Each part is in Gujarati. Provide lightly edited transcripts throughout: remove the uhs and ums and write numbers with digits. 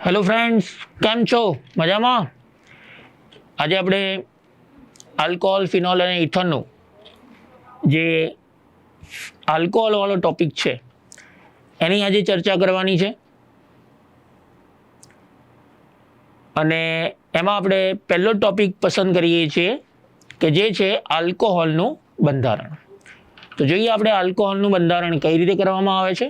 હેલો ફ્રેન્ડ્સ, કેમ છો? મજામાં? આજે આપણે આલ્કોહોલ, ફિનોલ અને ઇથનોલનું જે આલ્કોહોલવાળો ટોપિક છે એની આજે ચર્ચા કરવાની છે. અને એમાં આપણે પહેલો ટોપિક પસંદ કરીએ છીએ કે જે છે આલ્કોહોલનું બંધારણ. તો જોઈએ આપણે આલ્કોહોલનું બંધારણ કઈ રીતે કરવામાં આવે છે.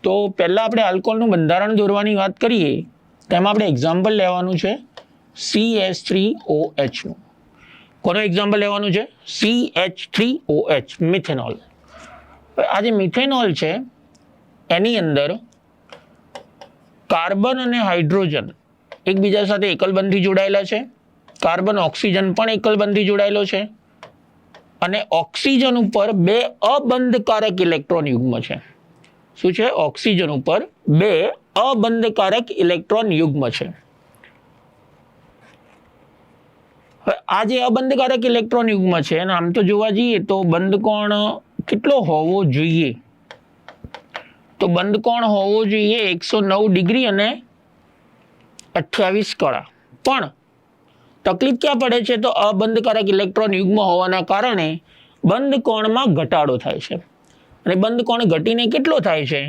તો પહેલાં આપણે આલ્કોહોલનું બંધારણ દોરવાની વાત કરીએ તેમાં આપણે એક્ઝામ્પલ લેવાનું છે CH3OHનું. કોનું એક્ઝામ્પલ લેવાનું છે? CH3OH, methanol. આ જે મિથેનોલ છે એની અંદર કાર્બન અને હાઇડ્રોજન એકબીજા સાથે એકલબંધથી જોડાયેલા છે. કાર્બન ઓક્સિજન પણ એકલબંધથી જોડાયેલો છે અને ઓક્સિજન ઉપર બે અબંધકારક ઇલેક્ટ્રોન યુગ્મ છે. શું છે? ઓક્સિજન ઉપર બે અબંધકારક ઇલેક્ટ્રોન યુગ્મ છે. આ જે અબંધકારક ઇલેક્ટ્રોન યુગ્મ છે અને આમ તો જોવા જઈએ તો બંધકોણ કેટલો હોવો જોઈએ? તો બંધકોણ હોવો જોઈએ 109 ડિગ્રી અને 28 કળા. પણ તકલીફ ક્યાં પડે છે? તો અબંધકારક ઇલેક્ટ્રોન યુગ્મ હોવાના કારણે બંધકોણમાં ઘટાડો થાય છે. અને બંધકોણ ઘટીને કેટલો થાય છે?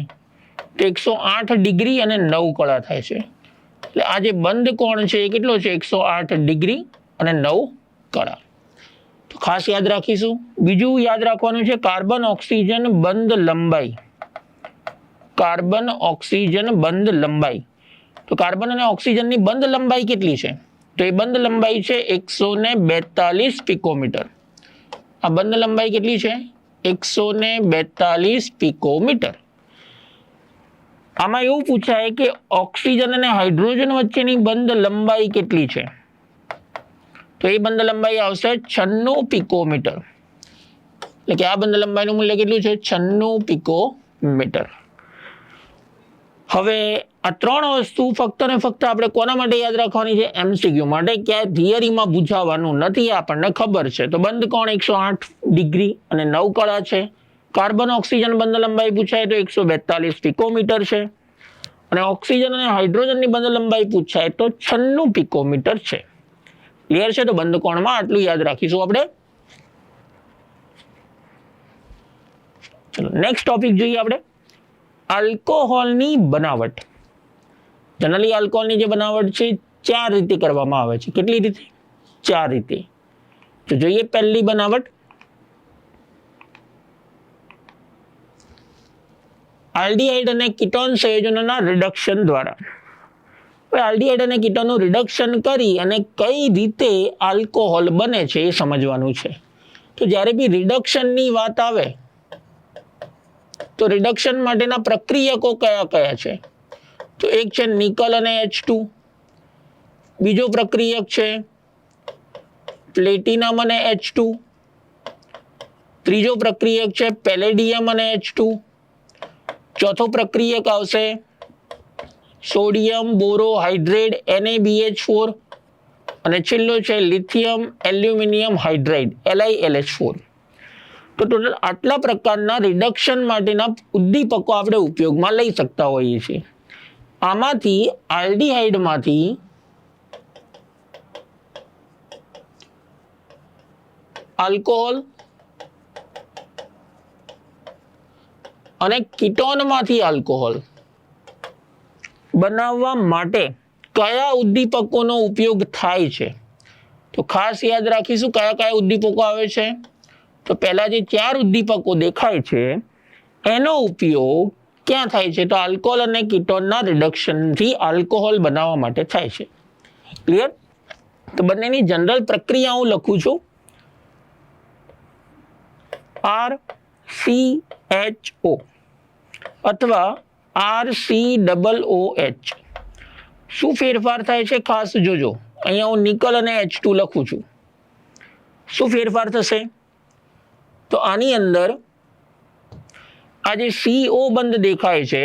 તો 108 ડિગ્રી અને 9 કળા થાય છે. એટલે આ જે બંધકોણ છે એ કેટલો છે? 108 ડિગ્રી અને 9 કળા. તો ખાસ યાદ રાખીશું. બીજું યાદ રાખવાનું છે કાર્બન ઓક્સિજન બંધ લંબાઈ. કાર્બન ઓક્સિજન બંધ લંબાઈ. તો કાર્બન અને ઓક્સિજનની બંધ લંબાઈ કેટલી છે? તો એ બંધ લંબાઈ છે 142 પિકોમીટર. આ બંધ લંબાઈ કેટલી છે? 142 પિકોમીટર. આમાં એવું પૂછાય કે ઓક્સિજન અને હાઇડ્રોજન વચ્ચેની બંધ લંબાઈ કેટલી છે? તો એ બંધ લંબાઈ આવશે 96 પિકોમીટર. એટલે કે આ બંધ લંબાઈનું મૂલ્ય કેટલું છે? 96 પિકોમીટર. હવે આ ત્રણ વસ્તુ ફક્ત ને ફક્ત આપણે કોના માટે યાદ રાખવાની છે? MCQ માટે. ક્યાંય થિયરીમાં પૂછાવાનું નથી, આપણને ખબર છે. તો બંધકોણ 108 ડિગ્રી અને 9 કળા છે. કાર્બન ઓક્સિજન બંધ લંબાઈ પૂછાય તો 142 પિકોમીટર છે. અને ઓક્સિજન અને હાઇડ્રોજનની બંધ લંબાઈ પૂછાય તો 96 પિકોમીટર છે. ક્લિયર છે? તો બંધકોણમાં આટલું યાદ રાખીશું આપણે. ચલો નેક્સ્ટ ટોપિક જોઈએ આપણે. આલ્કોહોલની બનાવટ. જનરલી આલ્કોહોલની જે બનાવટ છે 4 રીતે કરવામાં આવે છે. કેટલી રીતે? 4 રીતે. તો જોઈએ પહેલી બનાવટ. આલ્ડીહાઇડ અને કીટોન સંયોજનોના રિડક્શન દ્વારા. આલ્ડીહાઇડ અને કીટોનનું રિડક્શન કરી અને કઈ રીતે આલ્કોહોલ બને છે એ સમજવાનું છે. તો જ્યારે બી રિડક્શનની વાત આવે તો રિડક્શન માટેના પ્રક્રિયકો કયા કયા છે? તો એક છે નિકલ અને H2. બીજો પ્રક્રિયક છે પ્લેટિનમ અને H2. ત્રીજો પ્રક્રિયક છે પેલેડિયમ અને H2. ચોથો પ્રક્રિયક આવશે સોડિયમ બોરોહાઇડ્રેટ NaBH4 અને છેલ્લો છે લિથિયમ એલ્યુમિનિયમ હાઇડ્રાઇડ LiLH4. તો ટોટલ આટલા પ્રકારના રિડક્શન માટેના ઉદ્દીપકો આપણે ઉપયોગમાં લઈ શકતા હોઈએ છીએ. આમાંથી આલ્ડીહાઇડમાંથી આલ્કોહોલ અને કીટોનમાંથી આલ્કોહોલ બનાવવા માટે કયા ઉદ્દીપકોનો ઉપયોગ થાય છે? તો ખાસ યાદ રાખીશું કયા કયા ઉદ્દીપકો આવે છે. તો પહેલા જે 4 ઉદ્દીપકો દેખાય છે એનો ઉપયોગ ક્યાં થાય છે? તો આલ્કોહોલ અને કીટોનના રિડક્શનથી આલ્કોહોલ બનાવવા માટે થાય છે. ક્લિયર? તો બંનેની જનરલ પ્રક્રિયા હું લખું છું. RCHO અથવા RCOOH. શું ફેરફાર થાય છે? ખાસ જોજો. અહીંયા હું નિકલ અને H2 લખું છું. શું ફેરફાર થશે? તો આની અંદર આ જે CO બંધ દેખાય છે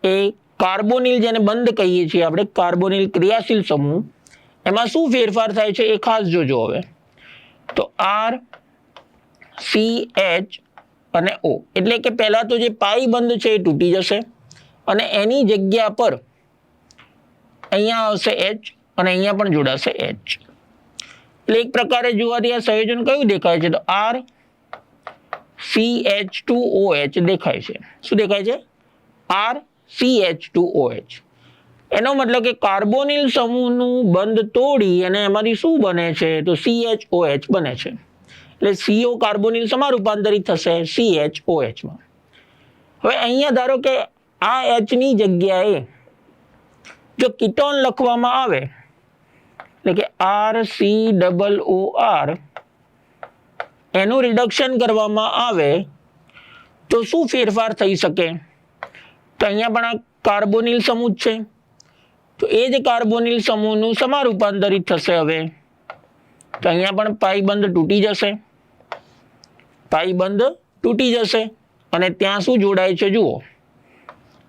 એ કાર્બોનિલ, જેને બંધ કહીએ છીએ આપણે, કાર્બોનિલ ક્રિયાશીલ સમૂહ, એમાં શું ફેરફાર થાય છે એ ખાસ જોજો હવે. તો આર સી એચ અને ઓ, એટલે કે પહેલા તો જે પાઈ બંધ છે એ તૂટી જશે અને એની જગ્યા પર અહીંયા આવશે એચ અને અહીંયા પણ જોડાશે એચ. એટલે એક પ્રકારે જોવાથી આ સંયોજન કયું દેખાય છે? તો આર CH2OH દેખાય છે. શું દેખાય છે? R CH2OH. એનો મતલબ કે કાર્બોનિલ સમૂહનું બંધ તોડી અને એમાંથી શું બને છે? તો CHOH બને છે. એટલે CO કાર્બોનિલ શેમાં રૂપાંતરિત થશે? CHOH માં. હવે અહીંયા ધારો કે આ H ની જગ્યાએ જો કીટોન લખવામાં આવે, એટલે કે RCOOR, એનું રિડક્શન કરવામાં આવે તો શું ફેરફાર થઈ શકે? તો અહીંયા પણ આ કાર્બોનિલ સમૂહ છે, તો એ જ કાર્બોનિલ સમૂહનું શેમાં રૂપાંતરિત થશે? હવે તો અહીંયા પણ પાઈ બંધ તૂટી જશે, પાઈ બંધ તૂટી જશે અને ત્યાં શું જોડાય છે? જુઓ,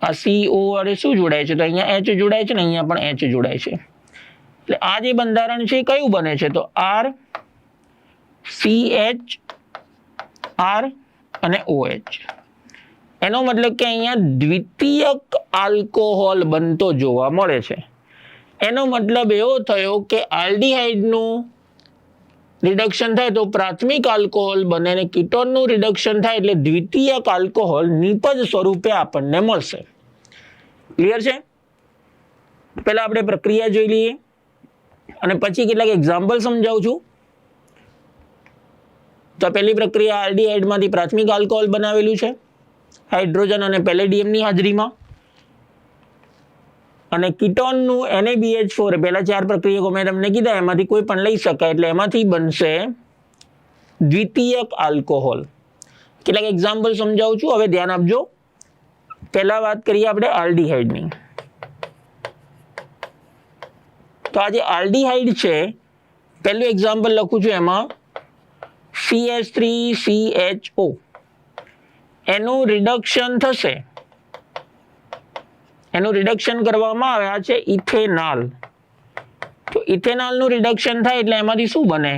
આ CO અરે શું જોડાય છે? તો અહીંયા H જોડાય છે ને અહીંયા પણ H જોડાય છે. એટલે આ જે બંધારણ છે એ કયું બને છે? તો R CH R અને OH. એનો મતલબ કે અહીંયા દ્વિતીયક આલ્કોહોલ બનતો જોવા મળે છે. એનો મતલબ એવો થયો કે આલ્ડીહાઇડનું રિડક્શન થાય તો પ્રાથમિક આલ્કોહોલ બને અને કીટોનનું રિડક્શન થાય એટલે દ્વિતીયક આલ્કોહોલ નિપજ સ્વરૂપે આપણને મળશે. ક્લિયર છે? પહેલા આપણે પ્રક્રિયા જોઈ લઈએ અને પછી કેટલાક એક્ઝામ્પલ સમજાવું છું. તો પહેલી પ્રક્રિયા આલ્ડીહાઇડમાંથી પ્રાથમિક આલ્કોહોલ બનાવેલું છે હાઇડ્રોજન અને પેલેડિયમની હાજરીમાં, અને કીટોનનું NaBH4 પહેલા 4 પ્રક્રિયકો મેં તમને કીધા એમાંથી કોઈ પણ લઈ શકાય એટલે એમાંથી બનશે દ્વિતીયક આલ્કોહોલ. કેટલાક એક્ઝામ્પલ સમજાવું છું, હવે ધ્યાન આપજો. પહેલા વાત કરીએ આપણે આલ્ડીહાઇડની. તો આ જે આલ્ડીહાઇડ છે, પહેલું એક્ઝામ્પલ લખું છું, એમાં CH3CHO એનું રિડક્શન થશે. એનું રિડક્શન કરવામાં આવે આ છે ઇથેનોલ. તો ઇથેનોલનું રિડક્શન થાય એટલે એમાંથી શું બને?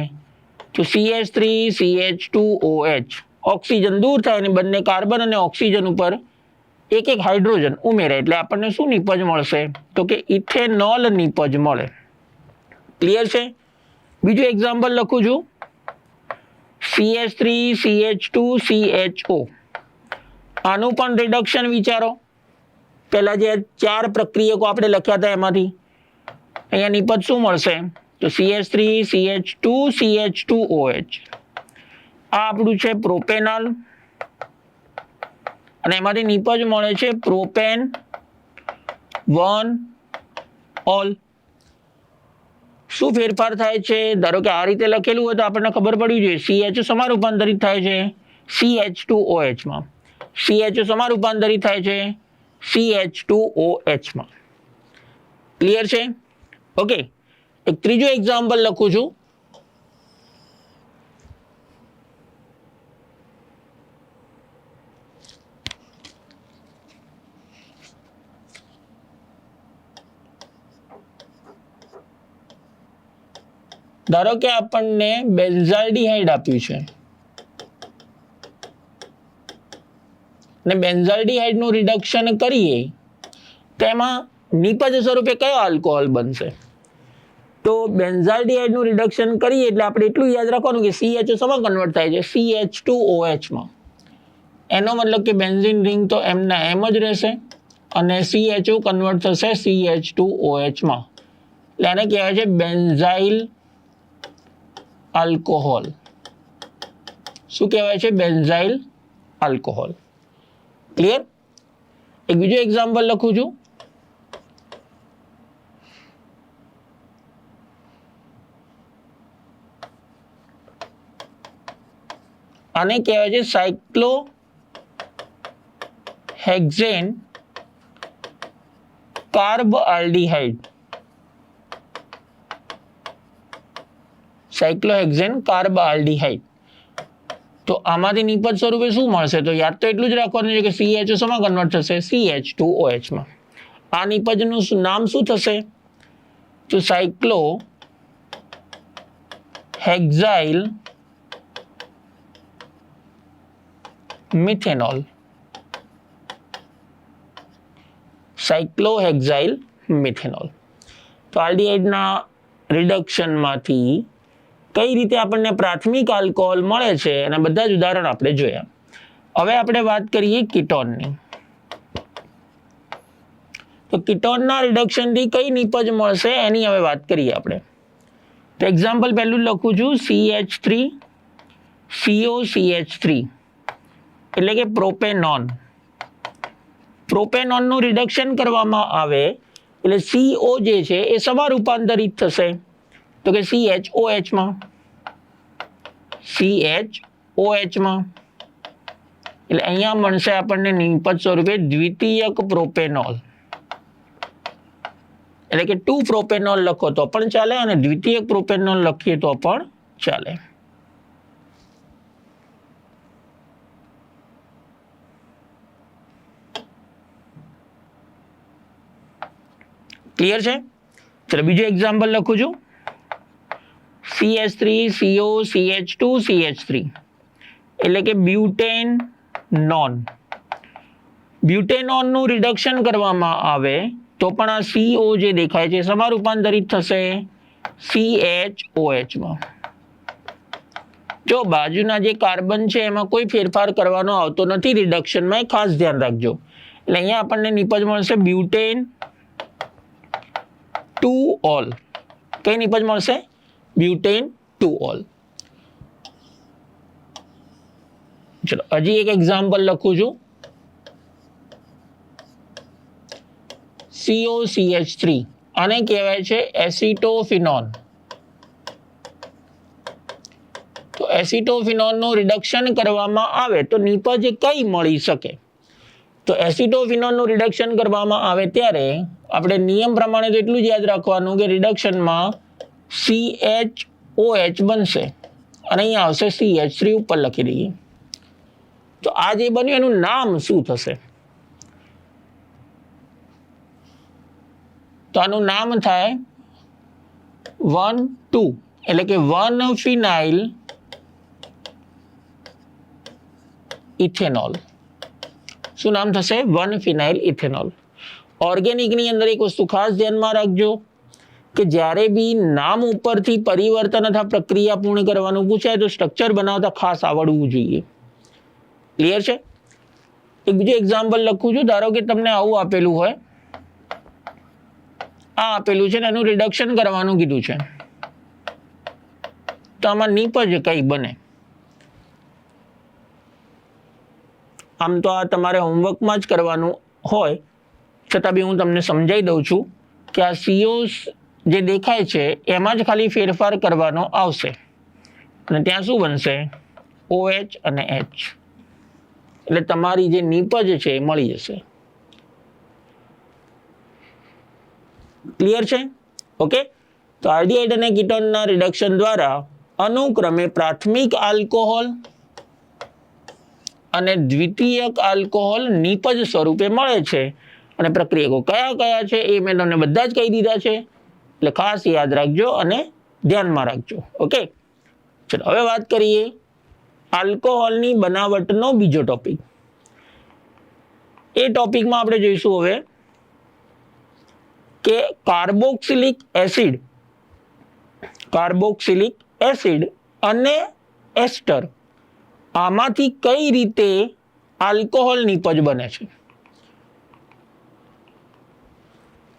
તો CH3CH2OH. ઓક્સિજન દૂર થાય અને બંને કાર્બન અને ઓક્સિજન ઉપર એક એક હાઇડ્રોજન ઉમેરે એટલે આપણને શું નિપજ મળશે? તો કે ઇથેનોલ નિપજ મળે. ક્લિયર છે? બીજું એક્ઝામ્પલ લખું છું, CH3CH2CHO. આનું પણ રિડક્શન વિચારો. પહેલા જે 4 પ્રક્રિયકો આપણે લખ્યા હતા એમાંથી અહીંયા નિપજ શું મળશે? તો CH3CH2CH2OH. આ આપણું છે પ્રોપેનોલ અને એમાંથી નિપજ મળે છે પ્રોપેન 1 ઓલ. શું ફેરફાર થાય છે? ધારો કે આ રીતે લખેલું હોય તો આપણને ખબર પડવી જોઈએ. CH શેમાં રૂપાંતરિત થાય છે? CH2OH માં. CH શેમાં રૂપાંતરિત થાય છે? CH2OH માં. ક્લિયર છે? ઓકે. એક ત્રીજું એક્ઝામ્પલ લખું છું. ધારો કે આપણને બેન્ઝાલ્ડીહાઇડ આપ્યું છે ને બેન્ઝાલ્ડીહાઇડનું રિડક્શન કરીએ તો એમાં નિપજ સ્વરૂપે કયો આલ્કોહોલ બનશે? તો બેન્ઝાલ્ડીહાઇડનું રિડક્શન કરીએ એટલે આપણે એટલું યાદ રાખવાનું કે CH શેમાં કન્વર્ટ થાય છે? CH2OH માં. એનો મતલબ કે બેન્ઝીન રિંગ તો એમના એમ જ રહેશે અને CHO કન્વર્ટ થશે CH2OH માં. એટલે એને કહેવાય છે બેન્ઝાઇલ આલ્કોહોલ. શું કહેવાય છે? Benzyl alcohol. ક્લિયર? એક બીજું એક્ઝામ્પલ લખું છું. આને કહેવાય છે cyclohexane carbaldehyde. Cyclohexane carbaldehyde. તો આમાંથી નિપજ સ્વરૂપે શું મળશે? તો યાદ તો એટલું જ રાખવાનું છે કે CH શેમાં કન્વર્ટ થશે? CH2OH માં. આ નિપજનું નામ શું થશે? તો સાયક્લોહેક્ઝેન હેક્સાઇલ મિથેનોલ, સાયક્લોહેક્સાઇલ મિથેનોલ. તો આલ્ડીહાઇડના રિડક્શનમાંથી કઈ રીતે આપણને પ્રાથમિક આલ્કોહોલ મળે છે એના બધા જ ઉદાહરણ આપણે જોયા. હવે આપણે વાત કરીએ કીટોનની. તો કીટોનના રિડક્શનથી કઈ નિપજ મળશે એની હવે વાત કરીએ આપણે. તો એક્ઝામ્પલ પહેલું લખું છું, CH3 COCH3 એટલે કે પ્રોપેનોન. પ્રોપેનોનનું રિડક્શન કરવામાં આવે એટલે CO જે છે એ સમા રૂપાંતરિત થશે તો કે CHOH માં, એટલે અહીંયા મળશે આપણને નિપજ સ્વરૂપે દ્વિતીયક પ્રોપેનોલ. એટલે કે 2 પ્રોપેનોલ લખો તો પણ ચાલે અને દ્વિતીયક પ્રોપેનોલ લખીએ તો પણ ચાલે. ક્લિયર છે? ચલો બીજું એક્ઝામ્પલ લખું છું, CH3COCH2CH3 એટલે કે બ્યુટેન નોન. બ્યુટેનોનનું રિડક્શન કરવામાં આવે તો પણ આ CO જે દેખાય છે સમા રૂપાંતરિત થશે CHOH માં. જો બાજુના જે કાર્બન છે એમાં કોઈ ફેરફાર કરવાનો આવતો નથી રિડક્શનમાં, એ ખાસ ધ્યાન રાખજો. એટલે અહીંયા આપણને નિપજ મળશે બ્યુટેન 2 ઓલ. કઈ નિપજ મળશે? Butane 2 all. ચલો હજી એક એક્ઝામ્પલ લખું છું, COCH3 આને કહેવાય છે એસિટોફિનોન. તો એસિટોફિનોનનું રિડક્શન કરવામાં આવે તો નિપજ કઈ મળી શકે? તો એસિટોફિનોનનું રિડક્શન કરવામાં આવે ત્યારે આપણે નિયમ પ્રમાણે તો એટલું જ યાદ રાખવાનું કે રિડક્શનમાં CHOH બનશે અને અહીંયા આવશે CH3 ઉપર લખી દઈએ. તો આ જે બન્યું એનું નામ શું થશે? તો આનું નામ થાય 1,2 એટલે કે 1-ફિનાઇલ ઇથેનોલ. શું નામ થશે? 1-ફિનાઇલ ઇથેનોલ. ઓર્ગેનિકની અંદર એક વસ્તુ ખાસ ધ્યાનમાં રાખજો કે જ્યારે બી નામ ઉપરથી પરિવર્તન અથવા પ્રક્રિયા પૂર્ણ કરવાનું પૂછાય તો સ્ટ્રક્ચર બનાવતા ખાસ આવડવું જોઈએ. ક્લિયર છે? એક બીજું એક્ઝામ્પલ લખું છું, ધારો કે તમને આવું આપેલું હોય, આ આપેલું છે ને એનું રિડક્શન કરવાનું કીધું છે, તો આમાં નિપજ કઈ બને? આમ તો આ તમારે હોમવર્કમાં જ કરવાનું હોય, છતાં બી હું તમને સમજાવી દઉં છું કે આ CO જે દેખાય છે એમાં જ ખાલી ફેરફાર કરવાનો આવશે અને ત્યાં શું બનશે? OH અને H. એટલે તમારી જે નિપજ છે એ મળી જશે. ક્લિયર છે? ઓકે. તો આલ્ડીહાઇડ અને કીટોનના રિડક્શન દ્વારા અનુક્રમે પ્રાથમિક આલ્કોહોલ અને દ્વિતીયક આલ્કોહોલ નિપજ સ્વરૂપે મળે છે અને પ્રક્રિયકો કયા કયા છે એ મેં તમને બધા જ કહી દીધા છે, એટલે ખાસ યાદ રાખજો અને ધ્યાનમાં રાખજો. ઓકે. ચલો હવે વાત કરીએ આલ્કોહોલની બનાવટનો બીજો ટોપિક. એ ટોપિકમાં આપણે જોઈશું હવે કે કાર્બોક્સિલિક એસિડ અને એસ્ટર આમાંથી કઈ રીતે આલ્કોહોલ નિપજ બને છે.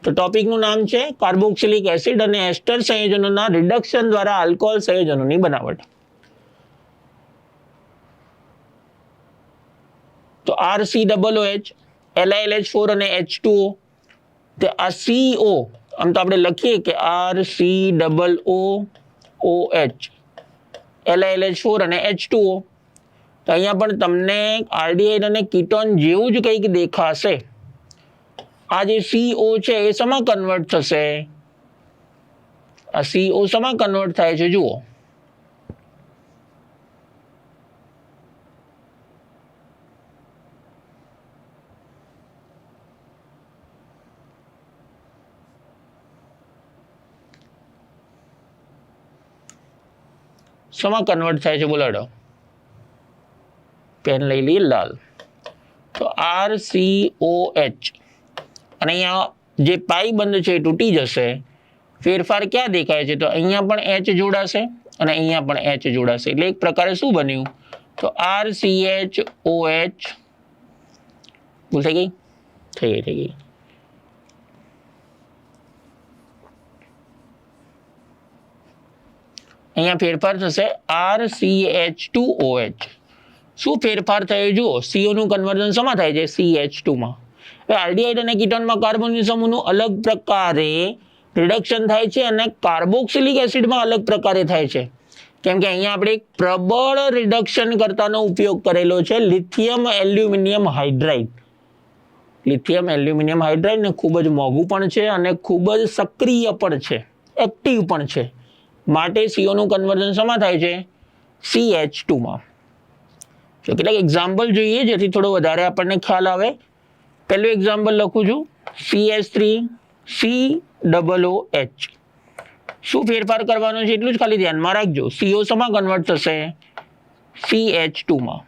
તો ટોપિકનું નામ છે કાર્બોક્સિલિક એસિડ અને એસ્ટર સંયોજનોના રિડક્શન દ્વારા આલ્કોહોલ સંયોજનોની બનાવટ. તો RCOOH, LiLH4 અને H2O. તે આ CO આમ તો આપણે લખીએ કે RCOOH, LiLH4 અને H2O. તો અહીંયા પણ તમને આલ્ડીહાઇડ અને કીટોન જેવું જ કંઈક દેખાશે. આ જે CO છે એ શેમાં કન્વર્ટ થશે? આ CO શેમાં કન્વર્ટ થાય છે જુઓ. શેમાં કન્વર્ટ થાય છે બોલાડો, પેન લઈ લઈએ લાલ, તો RCOH અને અહીંયા જે પાઈ બંધ છે એ તૂટી જશે. ફેરફાર ક્યાં દેખાય છે? તો અહીંયા પણ H જોડાશે અને અહીંયા પણ H જોડાશે, એટલે એક પ્રકારે શું બન્યું? તો RCHOH. ભૂલ થઈ ગઈ? થઈ ગઈ. અહીંયા ફેરફાર થશે RCH2OH. શું ફેરફાર થયો જુઓ, CO નું કન્વર્ઝન શેમાં થાય છે? CH2 માં. હવે આલ્ડીહાઇડ અને કીટોનમાં કાર્બોનિલ સમૂહનું અલગ પ્રકારે રિડક્શન થાય છે અને કાર્બોક્સિલિક એસિડમાં અલગ પ્રકારે થાય છે. કેમ કે અહીંયા આપણે એક પ્રબળ રિડક્શન કરતાનો ઉપયોગ કરેલો છે, lithium aluminium hydride. Lithium aluminium hydride ને ખૂબ જ મોંઘું પણ છે અને ખૂબ જ સક્રિય પણ છે, એક્ટિવ પણ છે. માટે CO નું કન્વર્ઝન શેમાં થાય છે? CH2 માં. તો કેટલાક એક્ઝામ્પલ જોઈએ જેથી થોડો વધારે આપણને ખ્યાલ આવે. પહેલું એક્ઝામ્પલ લખું છું, CH3COOH. શું ફેરફાર કરવાનો છે એટલું જ ખાલી ધ્યાનમાં રાખજો. CO શેમાં કન્વર્ટ થશે? CH2 માં.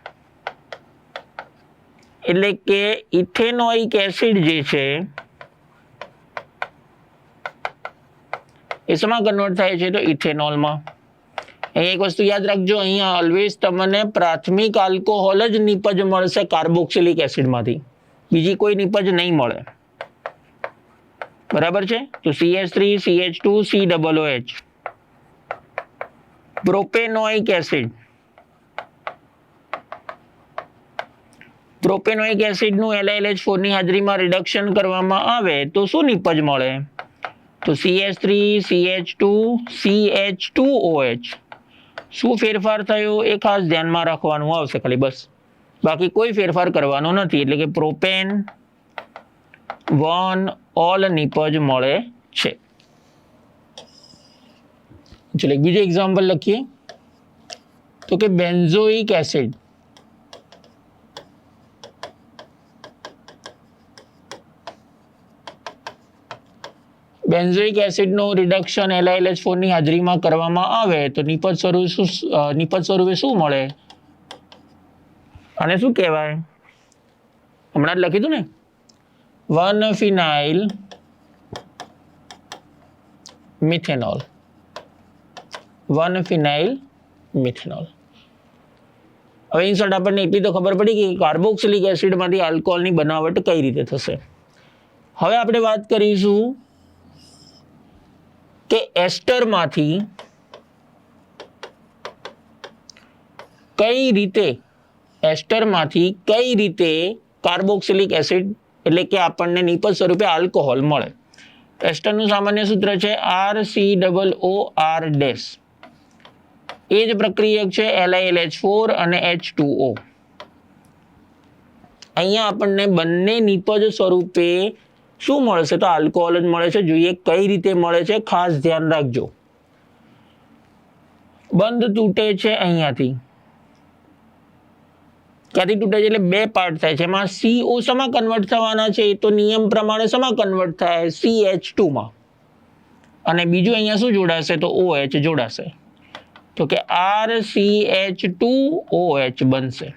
એટલે કે ઇથેનોઇક એસિડ જે છે એ શેમાં કન્વર્ટ થાય છે? તો ઇથેનોલમાં. અહીં એક વસ્તુ યાદ રાખજો, અહીંયા ઓલવેઝ તમને પ્રાથમિક આલ્કોહોલ જ નિપજ મળશે કાર્બોક્સિલિક એસિડમાંથી, બીજી કોઈ નિપજ નહીં મળે. બરાબર છે? તો CH3CH2COOH. Propanoic acid. Propanoic એસિડનું LiLH4 ની હાજરીમાં રિડક્શન કરવામાં આવે તો શું નિપજ મળે? તો CH3CH2CH2OH. શું ફેરફાર થયો એ ખાસ ધ્યાનમાં રાખવાનું આવશે ખાલી, બસ. બાકી કોઈ ફેરફાર કરવાનો નથી, એટલે કે પ્રોપેન 1 ઓલ નિપજ મળે છે. ચલો એક બીજું એક્ઝામ્પલ લખીએ, તો કે બેન્ઝોઇક એસિડ. બેન્ઝોઇક એસિડનું રિડક્શન LiLH4 ની હાજરીમાં કરવામાં આવે તો નિપજ સ્વરૂપે શું મળે? અને શું કહેવાય? હમણાં જ લખી દઉં ને, 1-phenyl મિથેનોલ. 1-phenyl methanol. હવે ઇન્સર્ટ આપણને એટલી તો ખબર પડી કે કાર્બોક્સિલિક એસિડમાંથી આલ્કોહોલની બનાવટ કઈ રીતે થશે. હવે આપણે વાત કરીશું કે એસ્ટરમાંથી કઈ રીતે કાર્બોક્સિલિક એસિડ એટલે કે આપણને નિપજ સ્વરૂપે આલ્કોહોલ મળે. એસ્ટરનું સામાન્ય સૂત્ર છે RCOOR'. એ જ પ્રક્રિયક છે LiLH4 અને H2O. અહીંયા આપણને બંને નિપજ સ્વરૂપે શું મળશે? તો આલ્કોહોલ જ મળે છે. જોઈએ કઈ રીતે મળે છે, ખાસ ધ્યાન રાખજો. બંધ તૂટે છે અહીંયાથી. ક્યાંથી તૂટે છે? એટલે બે પાર્ટ થાય છે. એમાં CO શેમાં કન્વર્ટ થવાના છે? તો નિયમ પ્રમાણે શેમાં કન્વર્ટ થાય? CH2 માં. અને બીજું અહીંયા શું જોડાશે? તો OH જોડાશે. તો કે RCH2OH બનશે.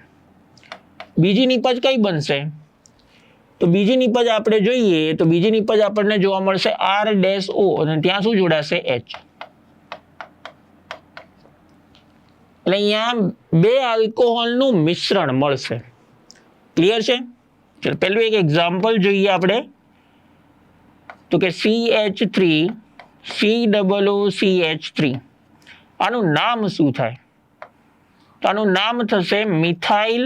બીજી નિપજ કઈ બનશે? તો બીજી નિપજ આપણે જોઈએ તો બીજી નિપજ આપણને જોવા મળશે R-O અને ત્યાં શું જોડાશે? H. એટલે અહીંયા બે આલ્કોહોલનું મિશ્રણ મળશે. ક્લિયર છે? ચલો પહેલું એક એક્ઝામ્પલ જોઈએ આપણે, તો કે CH3COOCH3. આનું નામ શું થાય? તો આનું નામ થશે મિથાઇલ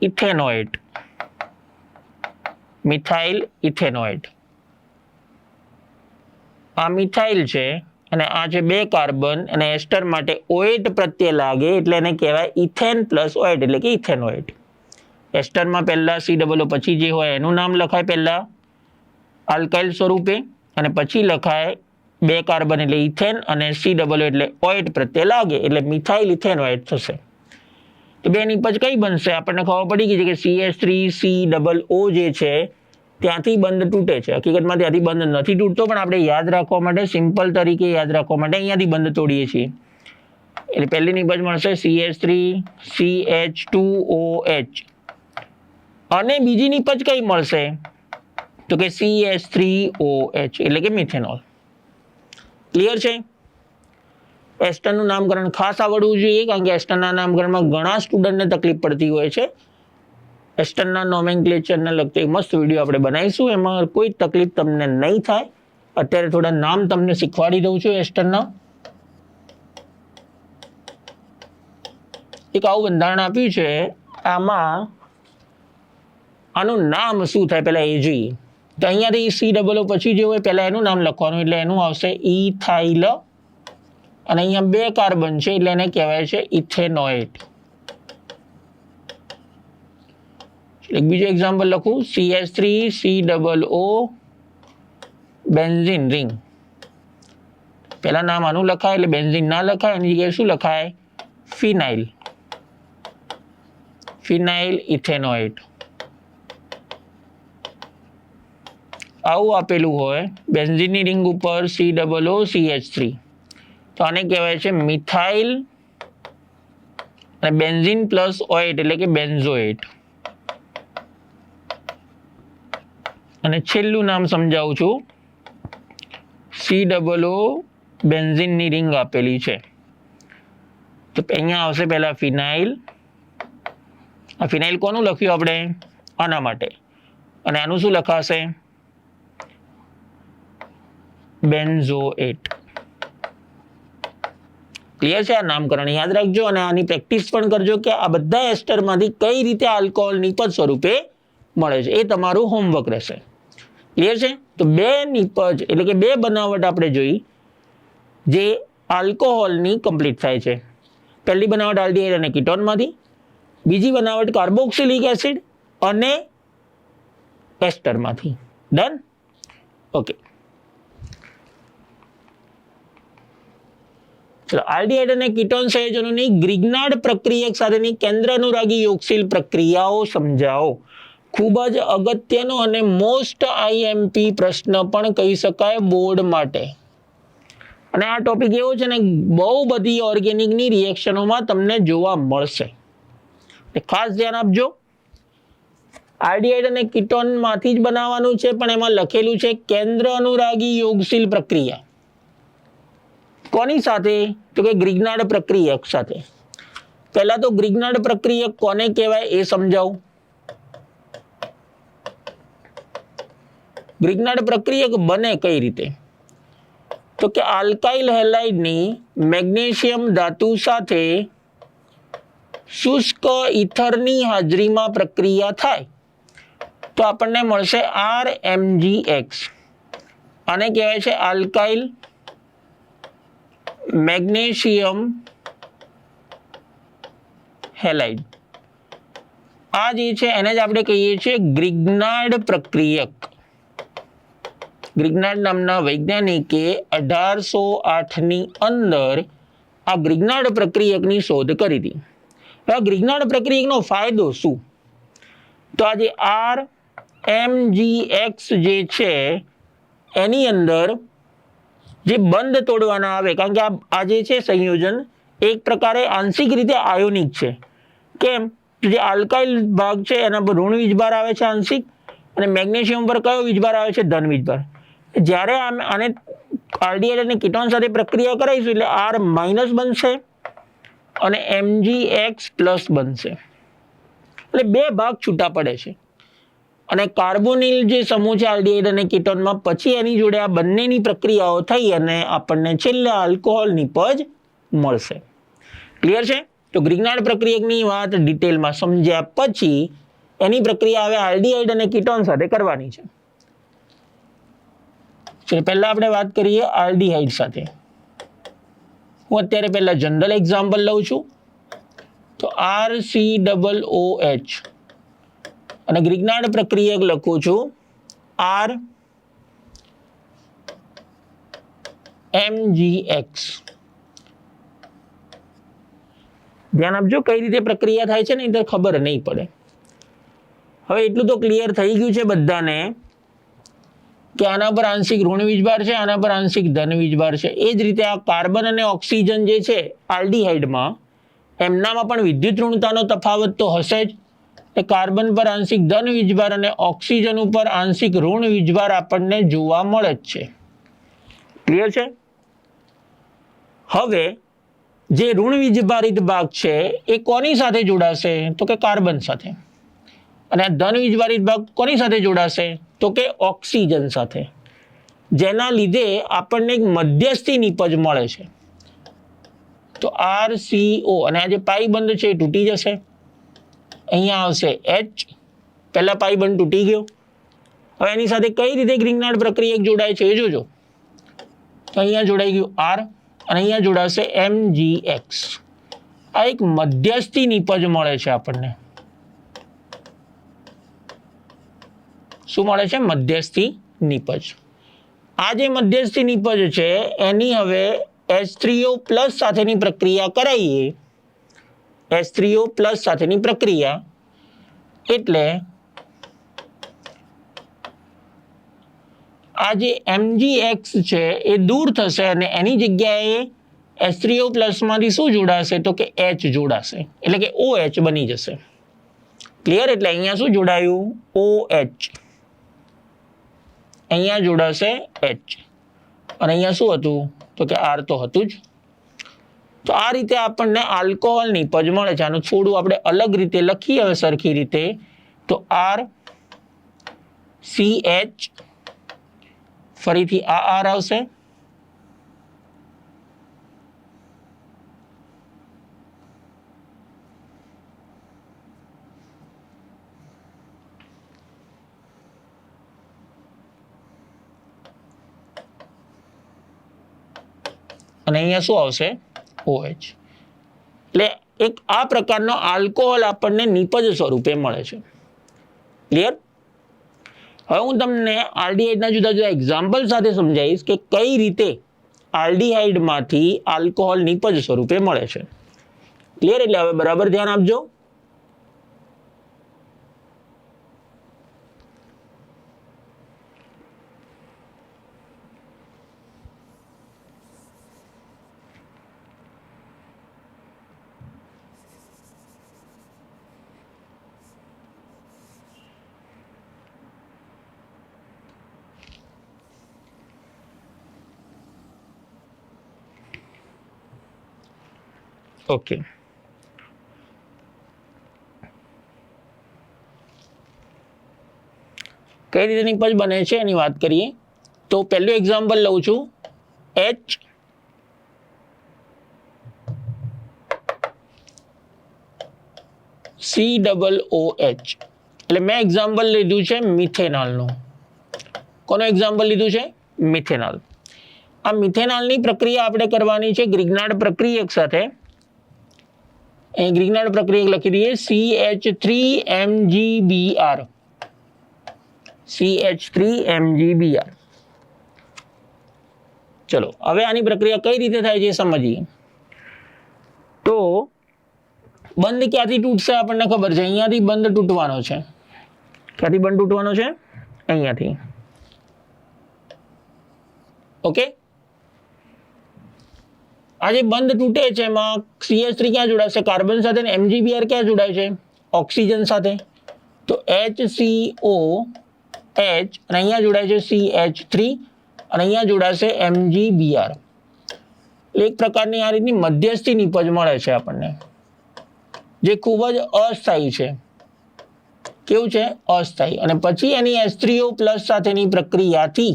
ઇથેનોએટ. Methyl ethanoate. આ મિથાઇલ છે અને આ છે બે કાર્બન અને એસ્ટર માટે OH પ્રત્યે લાગે એટલે એને કહેવાય ઇથેન પ્લસ OH એટલે કે ઇથેનોએટ. એસ્ટરમાં પહેલા COO પછી જે હોય એનું નામ લખાય પહેલા આલ્કાઇલ સ્વરૂપે અને પછી લખાય બે કાર્બન એટલે ઇથેન અને COO એટલે OH પ્રત્યે લાગે એટલે મિથાઇલ ઇથેનોએટ થશે. તો બે નિપજ કઈ બનશે? આપણને ખબર પડી ગઈ છે કે CH3COO જે છે ત્યાંથી બંધ તૂટે છે. હકીકતમાં ત્યાંથી બંધ નથી તૂટતો, પણ આપણે યાદ રાખવા માટે, સિમ્પલ તરીકે યાદ રાખવા માટે અહીંયાથી બંધ તોડીએ છીએ. એટલે પહેલી નિપજ મળશે CH3CH2OH અને બીજી નિપજ કઈ મળશે તો કે CH3OH એટલે કે મિથેનોલ. ક્લિયર છે? એસ્ટરનું નામકરણ ખાસ આવડવું જોઈએ, કારણ કે એસ્ટરના નામકરણમાં ઘણા સ્ટુડન્ટને તકલીફ પડતી હોય છે. એસ્ટરના નોમેનક્લેચરને લગતો એક મસ્ત વિડીયો આપણે બનાવીશું, એમાં કોઈ તકલીફ તમને નહીં થાય. અત્યારે થોડા નામ તમને શીખવાડી દઉં છું એસ્ટરના. એક આવું બંધારણ આપ્યું છે, આમાં આનું નામ શું થાય પહેલા એ જોઈએ. તો અહીંયાથી COO પછી જે હોય પહેલા એનું નામ લખવાનું, એટલે એનું આવશે ઇથાઇલ, અને અહીંયા 2 કાર્બન છે એટલે એને કહેવાય છે ઇથેનોએટ. એક બીજું એક્ઝામ્પલ લખું, CH3COO બેન્ઝીન રિંગ. પહેલા નામ આનું લખાય એટલે બેન્ઝીન ના લખાય, એની જગ્યાએ શું લખાય? ફિનાઇલ ઇથેનોએટ. આવું આપેલું હોય બેન્ઝીનની રિંગ ઉપર COOCH3, તો આને કહેવાય છે મિથાઇલ અને બેન્ઝીન પ્લસ ઓએટ એટલે કે બેન્ઝોએટ. અને છેલ્લું નામ સમજાવું છું, COO બેન્ઝીનની રિંગ આપેલી છે, તો અહીંયા આવશે પહેલા ફિનાઇલ. આ ફિનાઇલ કોનું લખ્યું આપણે? આના માટે. અને આનું શું લખાશે? બેન્ઝોએટ. ક્લિયર છે? આ નામકરણ યાદ રાખજો અને આની પ્રેક્ટિસ પણ કરજો કે આ બધા એસ્ટરમાંથી કઈ રીતે આલ્કોહોલ નિપજ સ્વરૂપે મળે છે, એ તમારું હોમવર્ક રહેશે. ક્લિયર છે? તો 2 નિપજ એટલે કે 2 બનાવટ આપણે જોઈ જે આલ્કોહોલની કમ્પ્લીટ થાય છે. પહેલી બનાવટ આલ્ડીહાઇડ અને કીટોનમાંથી, બીજી બનાવટ કાર્બોક્સિલિક એસિડ અને એસ્ટરમાંથી. ડન? ઓકે. ચલો, આલ્ડીહાઇડ અને કીટોન સંયોજનોની ગ્રિગ્નાર્ડ પ્રક્રિયક સાથેની કેન્દ્ર અનુરાગી યોગશીલ પ્રક્રિયાઓ સમજાવો. ખૂબ જ અગત્યનો અને મોસ્ટ IMP પ્રશ્ન પણ કહી શકાય બોર્ડ માટે. અને આ ટોપિક એવો છે ને, બહુ બધી ઓર્ગેનિકની રિએક્શનોમાં તમને જોવા મળશે, ખાસ ધ્યાન આપજો. આલ્ડીહાઇડ અને કીટોનમાંથી જ બનાવવાનું છે, પણ એમાં લખેલું છે કેન્દ્ર અનુરાગી યોગશીલ પ્રક્રિયા. કોની સાથે? તો કે ગ્રિગ્નાર્ડ પ્રક્રિયક સાથે. પહેલા તો ગ્રિગ્નાર્ડ પ્રક્રિયક કોને કહેવાય એ સમજાવું. ગ્રિગ્નાર્ડ પ્રક્રિયક બને કઈ રીતે? તો કે આલ્કાઇલ હેલાઇડની મેગ્નેશિયમ ધાતુ સાથે શુષ્ક ઇથરની હાજરીમાં પ્રક્રિયા થાય તો આપણને મળશે RMgX. આને કહેવાય છે આલ્કાઇલ મેગ્નેશિયમ હેલાઇડ. આ જે છે એને જ આપણે કહીએ છીએ ગ્રિગ્નાર્ડ પ્રક્રિયક. ગ્રિગ્નાર્ડ નામના વૈજ્ઞાનિકે 1808ની અંદર આ ગ્રિગ્નાર્ડ પ્રક્રિયકની શોધ કરી હતી. આ ગ્રિગ્નાર્ડ પ્રક્રિયકનો ફાયદો શું? તો આ જે RMgX જે છે એની અંદર જે બંધ તોડવાના આવે, કારણ કે આ જે છે સંયોજન એક પ્રકારે આંશિક રીતે આયોનિક છે. કેમ? જે આલ્કાઇલ ભાગ છે એના પર ઋણ વીજભાર આવે છે આંશિક, અને મેગ્નેશિયમ પર કયો વીજભાર આવે છે? ધન વીજભાર. જ્યારે આને આલ્ડીહાઇડ અને કીટોન સાથે પ્રક્રિયા કરાવીશું એટલે R માઇનસ બનશે અને MgX પ્લસ બનશે. એટલે 2 ભાગ છૂટા પડે છે. અને કાર્બોનિલ જે સમૂહ છે આલ્ડીહાઇડ અને કીટોનમાં, પછી એની જોડે આ બંનેની પ્રક્રિયાઓ થઈ અને આપણને છેલ્લે આલ્કોહોલ નિપજ મળશે. ક્લિયર છે? તો ગ્રિગ્નાર્ડ પ્રક્રિયકની વાત ડિટેલમાં સમજ્યા પછી એની પ્રક્રિયા હવે આલ્ડીહાઇડ અને કીટોન સાથે કરવાની છે. પહેલા આપણે વાત કરીએ આલ્ડીહાઇડ સાથે. હું અત્યારે પહેલા જનરલ એક્ઝામ્પલ લઉં છું. તો RCOOH અને ગ્રિગ્નાર્ડ પ્રક્રિયક લખું છું RMgX. ધ્યાન આપજો કઈ રીતે પ્રક્રિયા થાય છે ને એ ખબર નહીં પડે. હવે એટલું તો ક્લિયર થઈ ગયું છે બધાને કે આના પર આંશિક ઋણ વીજભાર છે, આના પર આંશિક ધન વીજભાર છે. એ જ રીતે આ કાર્બન અને ઓક્સિજન જે છે આલ્ડીહાઇડમાં, એમનામાં પણ વિદ્યુત ઋણતાનો તફાવત તો હશે જ. એ કાર્બન પર આંશિક ધન વીજભાર અને ઓક્સિજન ઉપર આંશિક ઋણ વીજભાર આપણને જોવા મળે જ છે. ક્લિયર છે? હવે જે ઋણ વીજભારિત ભાગ છે એ કોની સાથે જોડાશે? તો કે કાર્બન સાથે. અને ધન વીજભારિત ભાગ કોની સાથે જોડાશે? તો કે ઓક્સિજન સાથે. જેના લીધે આપણને એક મધ્યસ્થી નિપજ મળે છે. તો RCO અને આ જે પાઈ બંધ છે એ તૂટી જશે. અહીંયા આવશે H. પહેલા પાઈ બંધ તૂટી ગયો. હવે એની સાથે કઈ રીતે ગ્રીનગાર્ડ પ્રક્રિયા જોડાય છે એ જોજો. તો અહીંયા જોડાઈ ગયું R અને અહીંયા જોડાશે MgX. આ એક મધ્યસ્થી નિપજ મળે છે આપણને. શું મળે છે? મધ્યસ્થી નિપજ. આ જે મધ્યસ્થી નિપજ છે એની હવે H3O+ સાથેની પ્રક્રિયા કરાવીએ. H3O+ સાથેની પ્રક્રિયા એટલે આ જે MgX છે એ દૂર થશે અને એની જગ્યાએ H3O+ માંથી શું જોડાશે? તો કે H જોડાશે. એટલે કે OH બની જશે. ક્લિયર? એટલે અહીંયા શું જોડાયું? OH. અહીંયા જોડાશે H અને અહીંયા શું હતું? તો કે R તો હતું જ. તો આ રીતે આપણને આલ્કોહોલ નિપજ મળે છે. આનું થોડું આપણે અલગ રીતે લખીએ હવે સરખી રીતે. તો RCH, ફરીથી આ R આવશે, અને અહીંયા શું આવશે? OH. એટલે એક આ પ્રકારનો આલ્કોહોલ આપણને નિપજ સ્વરૂપે મળે છે. ક્લિયર? હવે હું તમને આલ્ડીહાઇડના જુદા જુદા એક્ઝામ્પલ સાથે સમજાવીશ કે કઈ રીતે આલ્ડીહાઇડમાંથી આલ્કોહોલ નિપજ સ્વરૂપે મળે છે. ક્લિયર? એટલે હવે બરાબર ધ્યાન આપજો. ઓકે. કઈ રીતે નિપજ બને છે એની વાત કરીએ. તો પહેલું એક્ઝામ્પલ લઉં છું. HCOOH. એટલે મેં એક્ઝામ્પલ લીધું છે મિથેનોલનું. કોનું એક્ઝામ્પલ લીધું છે? મિથેનોલ. આ મિથેનોલની પ્રક્રિયા આપણે કરવાની છે ગ્રિગ્નાર્ડ પ્રક્રિયક સાથે. અહીં ગ્રિગ્નાર્ડ પ્રક્રિયક લખી દઈએ CH3MgBr. CH3MgBr. ચલો હવે આની પ્રક્રિયા કઈ રીતે થાય છે સમજીએ. તો બંધ ક્યાંથી તૂટશે આપણને ખબર છે. અહીંયાથી બંધ તૂટવાનો છે. ક્યાંથી બંધ તૂટવાનો છે? અહીંયાથી. ઓકે. આ જે બંધ તૂટે છે એમાં CH3 ક્યાં જોડાશે? કાર્બન સાથે. અને MgBr ક્યાં જોડાય છે? ઓક્સિજન સાથે. તો HCOH અને અહીંયા જોડાય છે CH3 અને અહીંયા જોડાશે MgBr. એક પ્રકારની આ રીતની મધ્યસ્થી નિપજ મળે છે આપણને, જે ખૂબ જ અસ્થાયી છે. કેવું છે? અસ્થાયી. અને પછી એની H3O+ સાથેની પ્રક્રિયાથી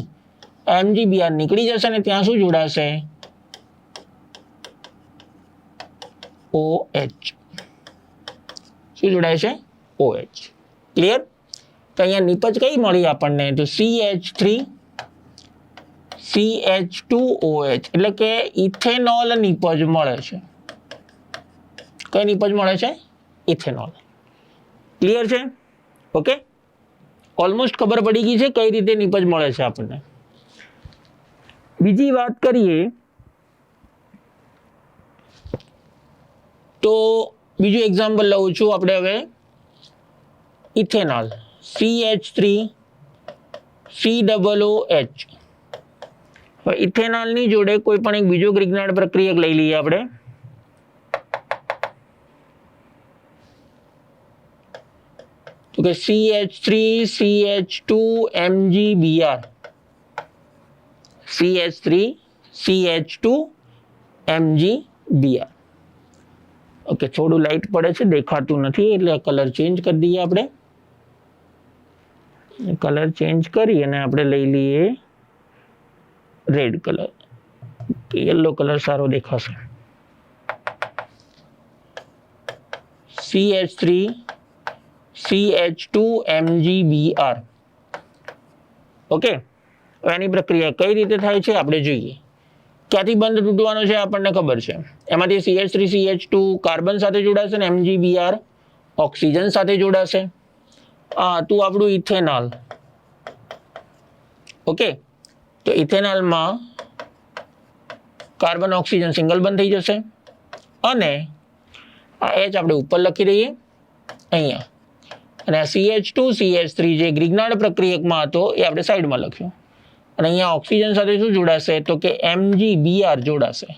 MgBr નીકળી જશે અને ત્યાં શું જોડાશે? OH. શું જોડાય છે? OH. ક્લિયર? તો અહીંયા નિપજ કઈ મળી આપણને? તો CH3 CH2OH એટલે કે ઇથેનોલ નિપજ મળે છે. કઈ નિપજ મળે છે? ઇથેનોલ. ક્લિયર છે? ઓકે. ઓલમોસ્ટ ખબર પડી ગઈ છે કઈ રીતે નિપજ મળે છે આપણને. બીજી વાત કરીએ તો બીજું એક્ઝામ્પલ લઉં છું આપણે હવે. Ethanol CH3 COOH. હવે ઇથેનોલની જોડે કોઈ પણ એક બીજો ગ્રિગ્નાર્ડ પ્રક્રિયક લઈ લઈએ આપણે. તો કે CH3CH2MgBr. CH3CH2MgBr. ઓકે, થોડું લાઇટ પડે છે, દેખાતું નથી, એટલે કલર ચેન્જ કરી દઈએ આપણે. કલર ચેન્જ કરી અને આપણે લઈ લઈએ રેડ કલર. યલો કલર સારો દેખાશે. CH3CH2MgBr. ઓકે, એની પ્રક્રિયા કઈ રીતે થાય છે આપણે જોઈએ. ક્યાંથી બંધ તૂટવાનો છે આપણને ખબર છે. એમાંથી CH3CH2 કાર્બન સાથે જોડાશે ને MgBr ઓક્સિજન સાથે જોડાશે. તું આપણું ઇથેનોલ. ઓકે, તો ઇથેનોલમાં કાર્બન ઓક્સિજન સિંગલ બંધ થઈ જશે અને આ H આપણે ઉપર લખી દઈએ અહીંયા, અને આ CH2CH3 જે ગ્રિગ્નાર્ડ પ્રક્રિયકમાં હતો એ આપણે સાઈડમાં લખ્યું. અને અહીંયા ઓક્સિજન સાથે શું જોડાશે તો કે MgBr જોડાશે.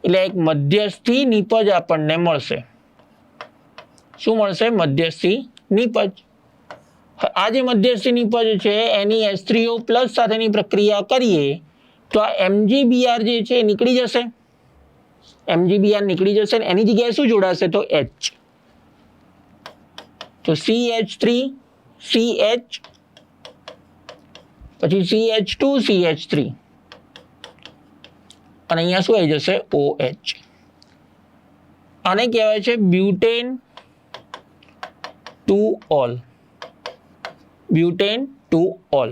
એટલે એક મધ્યસ્થી નિપજ આપણને મળશે. શું મળશે? મધ્યસ્થી નિપજ. આ જે મધ્યસ્થી નિપજ છે એની H3O પ્લસ સાથેની પ્રક્રિયા કરીએ તો આ MgBr જે છે એ નીકળી જશે. MgBr નીકળી જશે ને એની જગ્યાએ શું જોડાશે તો H. તો CH3CH પછી CH2CH3 અને અહીંયા શું આવી જશે OH. આને કહેવાય છે butane to all. Butane to all.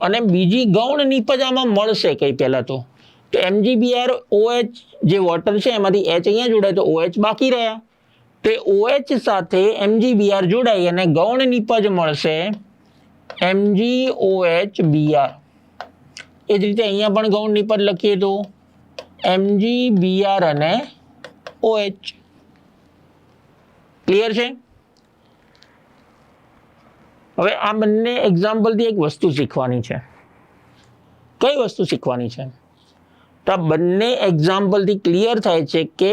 અને બીજી ગૌણ નિપજ આમાં મળશે કઈ પહેલા તો MgBr OH જે વોટર છે એમાંથી H અહીંયા જોડાય તો OH બાકી રહ્યા. તે OH સાથે MgBr જોડાઈ અને ગૌણ નિપજ મળશે MgOHBr. એ જ રીતે અહીંયા પણ ગૌણ નિપજ લખીએ તો MgBr અને OH. ક્લિયર છે? હવે આ બંને એક્ઝામ્પલથી એક વસ્તુ શીખવાની છે. કઈ વસ્તુ શીખવાની છે? તો આ બંને એક્ઝામ્પલથી ક્લિયર થાય છે કે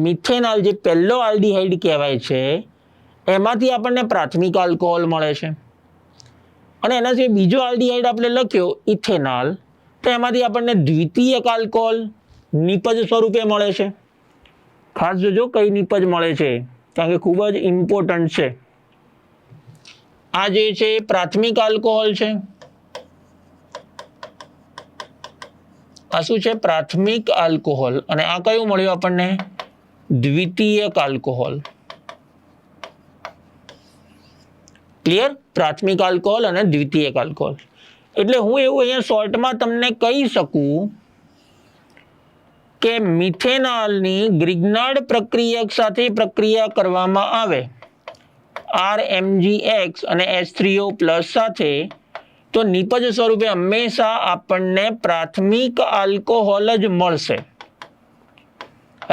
મિથેનોલ જે પહેલો આલ્ડીહાઇડ કહેવાય છે એમાંથી આપણને પ્રાથમિક આલ્કોહોલ મળે છે અને એના સિવાય બીજો આલ્ડીહાઇડ આપણે લખ્યો ઇથેનોલ તો એમાંથી આપણને દ્વિતીયક આલ્કોહોલ નિપજ સ્વરૂપે મળે છે. ખાસ જોજો કઈ નિપજ મળે છે કારણ કે ખૂબ જ ઇમ્પોર્ટન્ટ છે. આ જે છે પ્રાથમિક આલ્કોહોલ છે. આ શું છે? પ્રાથમિક આલ્કોહોલ. અને આ કયું મળ્યું આપણને? દ્વિતીયક આલ્કોહોલ. ક્લિયર? પ્રાથમિક આલ્કોહોલ અને દ્વિતીયક આલ્કોહોલ. એટલે હું એવું અહીંયા શોર્ટમાં તમને કહી શકું કે મિથેનોલની ગ્રિગ્નાર્ડ પ્રક્રિયક સાથે પ્રક્રિયા કરવામાં આવે RMgX અને H3O પ્લસ સાથે તો નિપજ સ્વરૂપે હંમેશા આપણને પ્રાથમિક આલ્કોહોલ જ મળશે.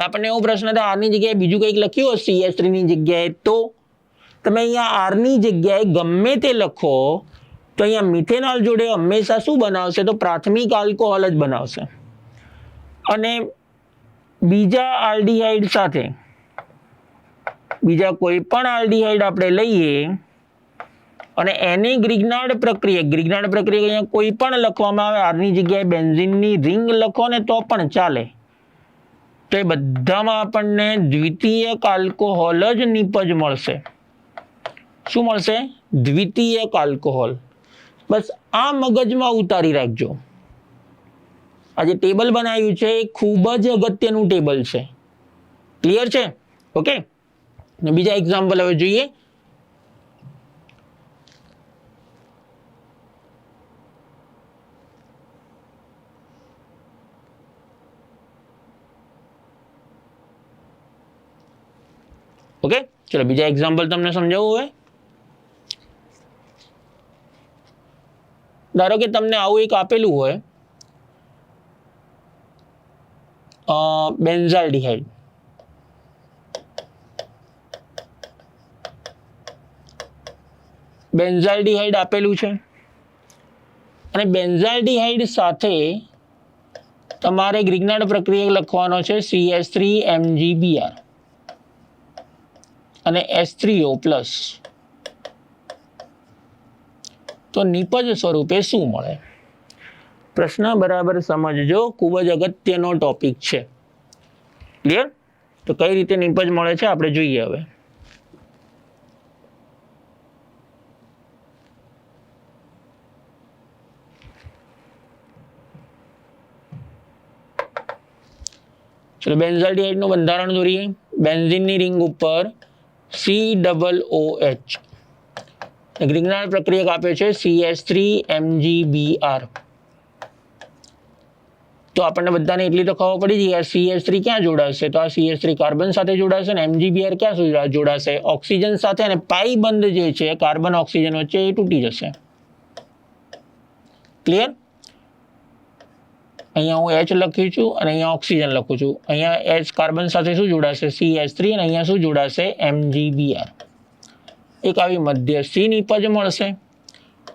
આપણને એવો પ્રશ્ન થાય આરની જગ્યાએ બીજું કંઈક લખ્યું હોય CH3 ની જગ્યાએ તો તમે અહીંયા R ની જગ્યાએ ગમે તે લખો તો અહીંયા મિથેનોલ જોડે હંમેશા શું બનાવશે તો પ્રાથમિક આલ્કોહોલ જ બનાવશે. અને બીજા આલ્ડીહાઇડ સાથે બીજા કોઈ પણ આલ્ડીહાઇડ આપણે લઈએ અને એની ગ્રિગ્નાર્ડ પ્રક્રિયા અહીંયા કોઈ પણ લખવામાં આવે આરની જગ્યાએ બેન્ઝીનની રિંગ લખો ને તો પણ ચાલે. તો એ બધામાં આપણને દ્વિતીયક આલ્કોહોલ જ નિપજ મળશે. શું મળશે? દ્વિતીયક આલ્કોહોલ. બસ આ મગજમાં ઉતારી રાખજો. આ જે ટેબલ બનાવ્યું છે એ ખૂબ જ અગત્યનું ટેબલ છે. ક્લિયર છે? ઓકે, બીજા એક્ઝામ્પલ હવે જોઈએ. ઓકે, ચલો બીજા એક્ઝામ્પલ તમને સમજાવવું હોય. ધારો કે તમને આવું એક આપેલું હોય બેન્ઝાલ્ડીહાઇડ. બેન્ઝાલ્ડીહાઇડ આપેલું છે અને બેન્ઝાલ્ડિહાઇડ સાથે તમારે ગ્રિગ્નાર્ડ પ્રક્રિયા લખવાનો છે CH3MgBr અને H3O+. તો નિપજ સ્વરૂપે શું મળે? પ્રશ્ન બરાબર સમજજો, ખૂબ જ અગત્યનો ટોપિક છે. ક્લિયર? તો કઈ રીતે નિપજ મળે છે આપણે જોઈએ હવે. ચલો બેન્ઝાલ્ડિહાઇડનું બંધારણ દોરીએ. બેન્ઝીનની રિંગ ઉપર COOH, ગ્રિગ્નાર્ડ પ્રક્રિયક આપ્યો છે CH3MgBr. તો આપણને બધાને એટલી તો ખબર પડી ગઈ, આ CH3 ક્યાં જોડાશે? તો આ CH3 કાર્બન સાથે જોડાશે અને MgBr ક્યાં જોડાશે? ઓક્સિજન સાથે. અને પાઈ બંધ જે છે કાર્બન ઓક્સિજન વચ્ચે એ તૂટી જશે. ક્લિયર? અહીંયા હું H લખી છું અને અહીંયા ઓક્સિજન લખું છું. અહીંયા H કાર્બન સાથે શું જોડાશે? CH3. અને અહીંયા શું જોડાશે? MgBr. એક આવી મધ્યસ્થી નિપજ મળશે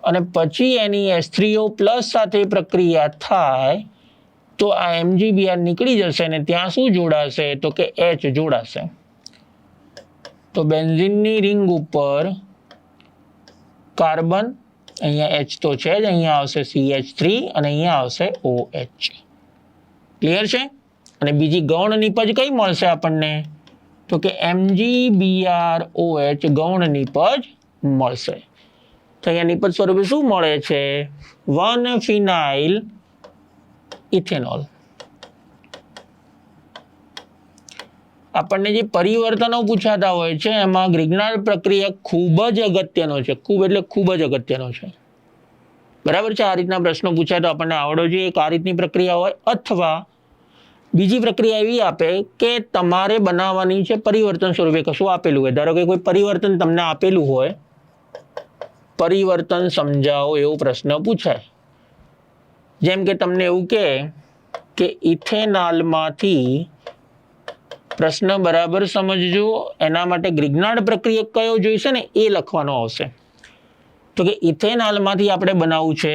અને પછી એની H3O+ સાથે પ્રક્રિયા થાય તો આ MgBr નીકળી જશે અને ત્યાં શું જોડાશે? તો કે H જોડાશે. તો બેન્ઝીનની રિંગ ઉપર કાર્બન, અહીંયા H તો છે જ, અહીંયા આવશે CH3 અને અહીંયા આવશે OH. ક્લિયર છે? અને બીજી ગૌણ નિપજ કઈ મળશે આપણને? તો કે MgBrOH ગૌણ નિપજ મળશે. તો અહીંયા નિપજ સ્વરૂપે શું મળે છે? 1-phenyl ethanol. આપણને જે પરિવર્તનો પૂછાતા હોય છે એમાં ગ્રિગ્નાર્ડ પ્રક્રિયા ખૂબ જ અગત્યનો છે. ખૂબ એટલે ખૂબ જ અગત્યનો છે. બરાબર છે? આ રીતના પ્રશ્નો પૂછાય તો આપણને આવડવો જોઈએ. એક આ રીતની પ્રક્રિયા હોય અથવા બીજી પ્રક્રિયા એવી આપે કે તમારે બનાવવાની છે પરિવર્તન સ્વરૂપે કશું આપેલું હોય. ધારો કે કોઈ પરિવર્તન તમને આપેલું હોય, પરિવર્તન સમજાવો એવો પ્રશ્ન પૂછાય. જેમ કે તમને એવું કે ઇથેનોલમાંથી, પ્રશ્ન બરાબર સમજજો, એના માટે ગ્રિગ્નાર્ડ પ્રક્રિયક કયો જોઈશે ને એ લખવાનો આવશે. તો કે ઇથેનોલમાંથી આપણે બનાવવું છે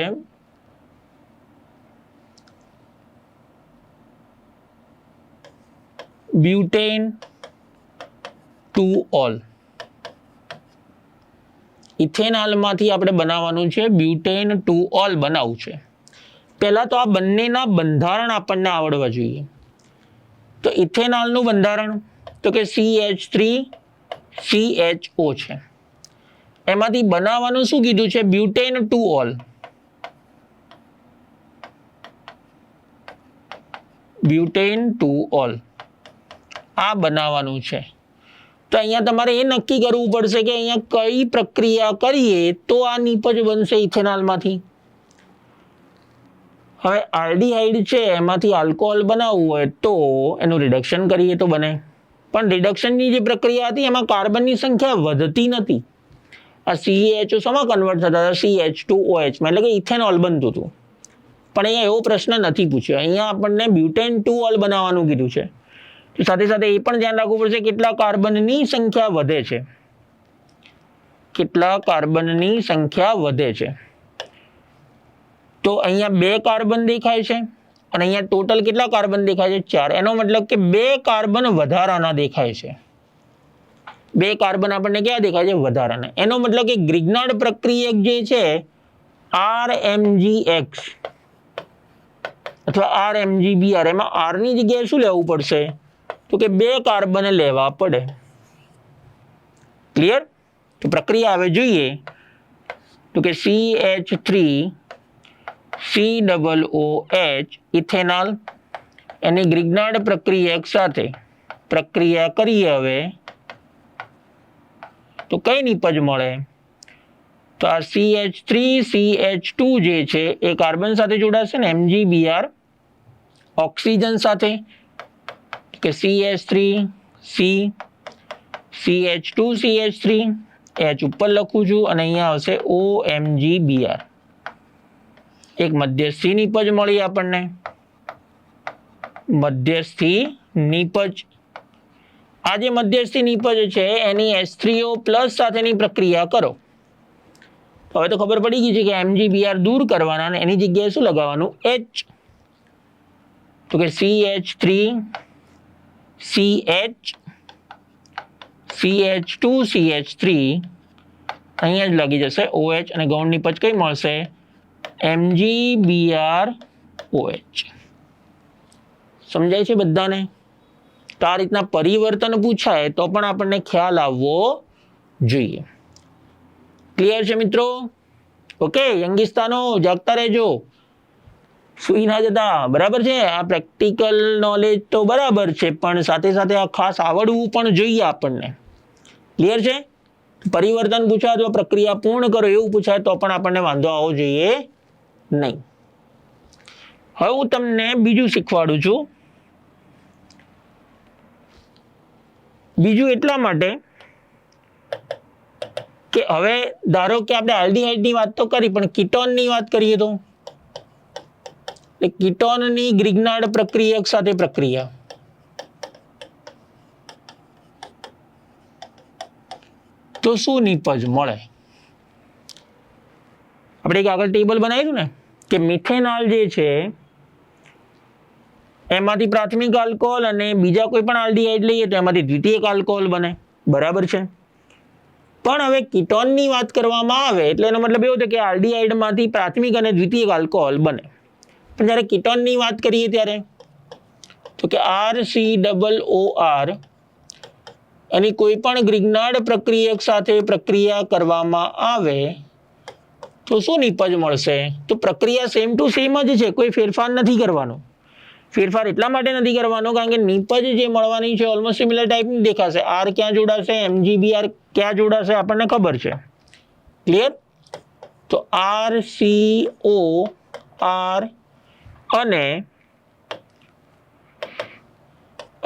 બ્યુટેન ટુ ઓલ. ઇથેનોલમાંથી આપણે બનાવવાનું છે બ્યુટેન ટુ ઓલ બનાવવું છે. પહેલા તો આ બંનેના બંધારણ આપણને આવડવા જોઈએ. તો ઇથેનોલનું બંધારણ તો કે CH3CHO છે. એમાંથી બનાવવાનું શું કીધું છે? Butane to all. Butane to all આ બનાવવાનું છે. તો અહીંયા તમારે એ નક્કી કરવું પડશે કે અહીંયા કઈ પ્રક્રિયા કરીએ તો આ નિપજ બનશે ઇથેનોલમાંથી. હવે આલ્ડીહાઇડ છે એમાંથી આલ્કોહોલ બનાવવું હોય તો એનું રિડક્શન કરીએ તો બને. પણ રિડક્શનની જે પ્રક્રિયા હતી એમાં કાર્બનની સંખ્યા વધતી નથી. આ CaHO શેમાં કન્વર્ટ થતા હતા? CH2OH માં, એટલે કે ઇથેનોલ બનતું હતું. પણ અહીંયા એવો પ્રશ્ન નથી પૂછ્યો. અહીંયા આપણને બ્યુટેન ટુ ઓલ બનાવવાનું કીધું છે. તો સાથે સાથે એ પણ ધ્યાન રાખવું પડશે કેટલા કાર્બનની સંખ્યા વધે છે. કેટલા કાર્બનની સંખ્યા વધે છે. તો અહીંયા 2 કાર્બન દેખાય છે અને અહીંયા ટોટલ કેટલા કાર્બન દેખાય છે? 4. એનો મતલબ કે 2 કાર્બન વધારાના દેખાય છે. 2 કાર્બન આપણને ક્યાં દેખાય છે? વધારાના. એનો મતલબ કે ગ્રિગ્નાર્ડ પ્રક્રિયક જે છે RMgX અથવા RMgBr, એમાં R ની જગ્યાએ શું લેવું પડશે? તો કે 2 કાર્બન લેવા પડે. ક્લિયર? તો પ્રક્રિયા હવે જોઈએ તો કે CH3COOH ઇથેનોલ, એની ગ્રિગ્નાર્ડ પ્રક્રિયક સાથે પ્રક્રિયા કરીએ હવે તો કઈ નિપજ મળે? તો આ CH3CH2 જે છે એ કાર્બન સાથે જોડાશે ને MgBr ઓક્સિજન સાથે, કે CH3 C CH2 CH3 H ઉપર લખું છું અને અહીંયા આવશે OMgBr. એક મધ્યસ્થી નિપજ મળી આપણને. મધ્યસ્થી નિપજ. આ જે મધ્યસ્થી નિપજ છે એની H3O+ સાથેની પ્રક્રિયા કરો હવે તો ખબર પડી ગઈ છે કે MgBr દૂર કરવાના અને એની જગ્યાએ શું લગાવવાનું? H. તો કે CH3 CH CH2 CH3 અહીંયા જ લાગી જશે OH અને ગૌણ નિપજ કઈ મળશે? MgBr OH. સમજાય છે બધાને? તો આ રીતના પરિવર્તન પૂછાય તો પણ આપણને ખ્યાલ આવવો જોઈએ. ક્લિયર છે મિત્રો? ઓકે, યંગિસ્તાનો જાગતા રહેજો, સુઈ ના જતા. બરાબર છે? આ પ્રેક્ટિકલ નોલેજ તો બરાબર છે, પણ સાથે સાથે આ ખાસ આવડવું પણ જોઈએ આપણને. ક્લિયર છે? પરિવર્તન પૂછાય અથવા પ્રક્રિયા પૂર્ણ કરો એવું પૂછાય તો પણ આપણને વાંધો આવવો જોઈએ નહીં. હવે હું તમને બીજું શીખવાડું છું. બીજું એટલા માટે કે હવે ધારો કે આપણે આલ્ડીહાઇડની વાત તો કરી, પણ કીટોનની વાત કરીએ તો કીટોનની ગ્રિગ્નાર્ડ પ્રક્રિયક સાથે પ્રક્રિયા. તો શું નિપજ મળે? આપણે એક આગળ ટેબલ બનાવ્યું ને કે મિથેનોલ જે છે એમાંથી પ્રાથમિક આલ્કોહોલ અને બીજા કોઈ પણ આલ્ડીહાઇડ લઈએ તો એમાંથી દ્વિતીયક આલ્કોહોલ બને. બરાબર છે? પણ હવે કીટોનની વાત કરવામાં આવે એટલે એનો મતલબ એવો છે કે આલ્ડીહાઇડમાંથી પ્રાથમિક અને દ્વિતીયક આલ્કોહોલ બને. પણ જ્યારે કીટોનની વાત કરીએ ત્યારે તો કે RCOOR એની કોઈ પણ ગ્રિગ્નાર્ડ પ્રક્રિયક સાથે પ્રક્રિયા કરવામાં આવે તો શું નિપજ મળશે? તો પ્રક્રિયા સેમ ટુ સેમ જ છે, કોઈ ફેરફાર નથી કરવાનો. ફેરફાર એટલા માટે નથી કરવાનો કારણ કે નિપજ જે મળવાની છે ઓલમોસ્ટ સિમિલર ટાઈપની દેખાશે. R ક્યાં જોડાશે, MgBr ક્યાં જોડાશે આપણને ખબર છે. ક્લિયર? તો RCOR અને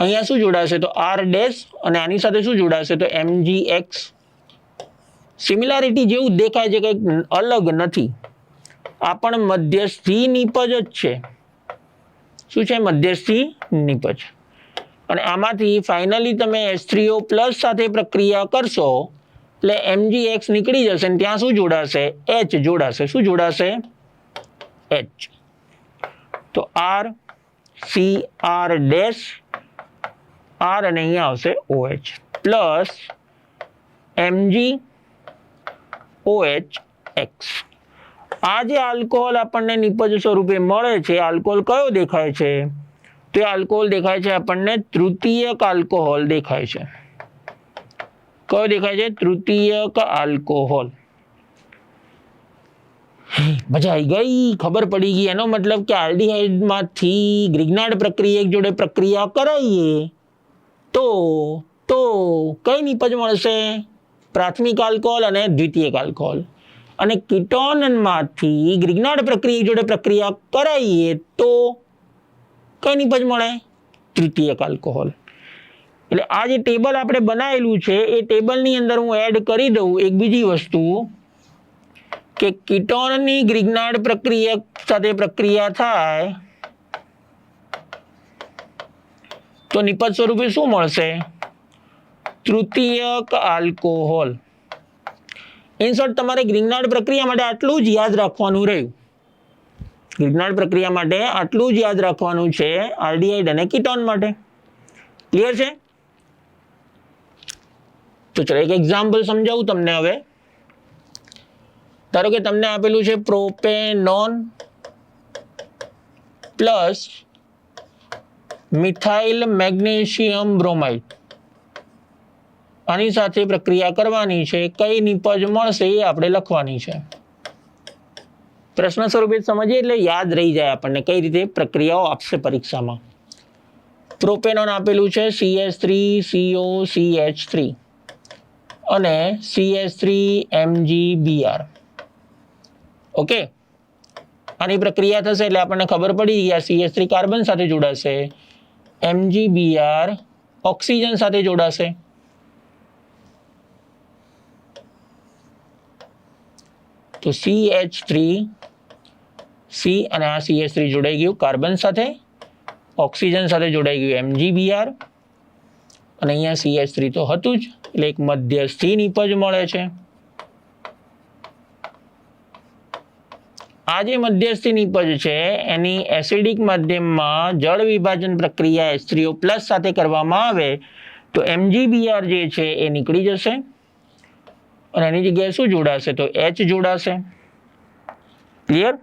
અહીંયા શું જોડાશે? તો R ડેશ અને આની સાથે શું જોડાશે? તો MgX. સિમિલારિટી જેવું દેખાય છે, કંઈક અલગ નથી. આ પણ મધ્યસ્થી નિપજ જ છે. શું છે? મધ્યસ્થી નિપજ. અને આમાંથી ફાઇનલી તમે H3O પ્લસ સાથે પ્રક્રિયા કરશો એટલે MgX નીકળી જશે અને ત્યાં શું જોડાશે? H જોડાશે. શું જોડાશે? H. તો R CR ડેશ R અને અહીંયા આવશે OH પ્લસ MgOH X. આ જે આલ્કોહોલ આપણને નિપજ સ્વરૂપે મળે છે, આલ્કોહોલ કયો દેખાય છે? તો એ આલ્કોહોલ દેખાય છે આપણને તૃતીયક આલ્કોહોલ દેખાય છે. કયો દેખાય છે? તૃતીયક આલ્કોહોલ. મજા આવી ગઈ, ખબર પડી ગઈ. એનો મતલબ કે આલ્ડીહાઇડમાંથી ગ્રિગ્નાર્ડ પ્રક્રિયક જોડે પ્રક્રિયા કરાવીએ તો કઈ નિપજ મળશે? પ્રાથમિક આલ્કોહોલ અને દ્વિતીયક આલ્કોહોલ. અને કીટોનમાંથી ગ્રિગ્નાર્ડ પ્રક્રિયક જોડે પ્રક્રિયા કરાવીએ તો કઈ નિપજ મળે? તૃતીયક આલ્કોહોલ. એટલે આ જે ટેબલ આપણે બનાવેલું છે એ ટેબલની અંદર હું એડ કરી દઉં એક બીજી વસ્તુ કે કીટોનની ગ્રિગ્નાર્ડ પ્રક્રિયક સાથે પ્રક્રિયા થાય તો નિપજ સ્વરૂપે શું મળશે? તૃતીયક આલ્કોહોલ. ઇન શોર્ટ તમારે ગ્રિગ્નાર્ડ પ્રક્રિયા માટે આટલું જ યાદ રાખવાનું રહ્યું. ગ્રિગ્નાર્ડ પ્રક્રિયા માટે આટલું જ યાદ રાખવાનું છે આલ્ડીહાઇડ અને કીટોન માટે. ક્લિયર છે? તો ચલો એક એક્ઝામ્પલ સમજાવું તમને. હવે ધારો કે તમને આપેલું છે propanone plus methyl magnesium bromide. આની સાથે પ્રક્રિયા કરવાની છે. કઈ નિપજ મળશે એ આપણે લખવાની છે. પ્રશ્ન સ્વરૂપે સમજીએ એટલે યાદ રહી જાય આપણને કઈ રીતે પ્રક્રિયાઓ આપશે પરીક્ષામાં. પ્રોપેનોન આપેલું છે CH3COCH3 અને CH3MgBr. ઓકે, આની પ્રક્રિયા થશે એટલે આપણને ખબર પડી ગયા CH3 કાર્બન સાથે જોડાશે, MgBr ઓક્સિજન સાથે જોડાશે. તો CH3 C અને આ CH3 જોડાઈ ગયું કાર્બન સાથે, ઓક્સિજન સાથે જોડાઈ ગયું MgBr અને અહીંયા CH3 તો હતું જ એટલે એક મધ્યસ્થી નિપજ મળે છે. આ જે મધ્યસ્થી નિપજ છે એની એસિડિક માધ્યમમાં જળ વિભાજન પ્રક્રિયા H3O+ સાથે કરવામાં આવે તો MgBr જે છે એ નીકળી જશે અને એની જગ્યાએ શું જોડાશે તો H જોડાશે. ક્લિયર?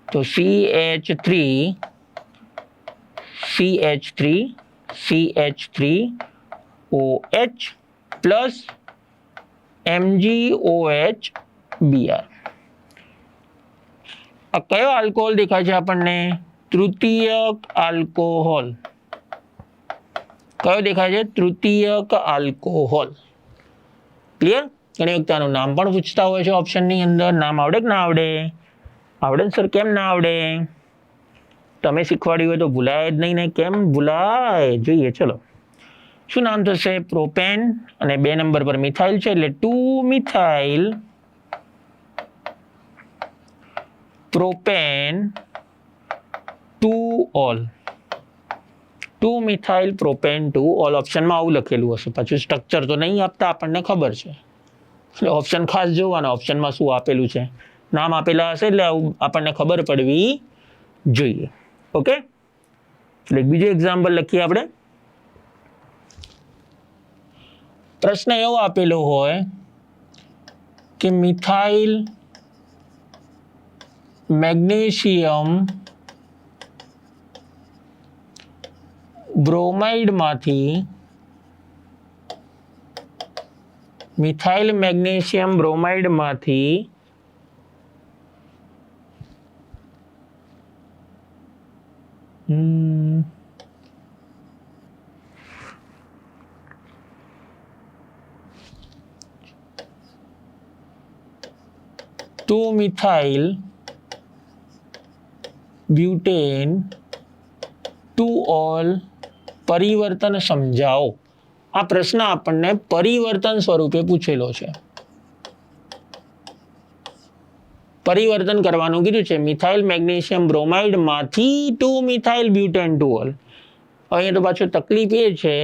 તો CH3OH પ્લસ MgOH Br. આ કયો આલ્કોહોલ દેખાય છે આપણને? તૃતીયક આલ્કોહોલ. કયો દેખાય છે? તૃતીયક આલ્કોહોલ. ક્લિયર? ઘણી વખત આનું નામ પણ પૂછતા હોય છે ઓપ્શનની અંદર. નામ આવડે કે ના આવડે? આવડે સર, કેમ ના આવડે? તમે શીખવાડ્યું હોય તો ભૂલાય જ નહીં ને. કેમ ભૂલાય? જોઈએ ચલો. શું નામ થશે? પ્રોપેન અને 2 નંબર પર મિથાઇલ છે એટલે 2 methyl propane 2 ol. 2 methyl propane 2 ol. ઓપ્શનમાં આવું લખેલું હશે. પાછું સ્ટ્રક્ચર તો નહીં આપતા, આપણને ખબર છે. એટલે ઓપ્શન ખાસ જોવાના, ઓપ્શનમાં શું આપેલું છે. નામ આપેલા હશે એટલે આપણને ખબર પડવી જોઈએ. ઓકે, એટલે બીજું એક્ઝામ્પલ લખીએ આપણે. પ્રશ્ન એવો આપેલો હોય કે મિથાઇલ મેગ્નેશિયમ બ્રોમાઇડમાંથી ટુ મિથાઇલ બ્યુટેન 2 ઓલ પરિવર્તન સમજાવો. આ પ્રશ્ન આપણને પરિવર્તન સ્વરૂપે પૂછેલો છે. પરિવર્તન કરવાનું કીધું છે. મિથાઇલ મેગ્નેશિયમ બ્રોમાઇડ માંથી 2 મિથાઇલ બ્યુટેન 2 ઓલ. અહીંયા તો પાછું તકલીફ એ છે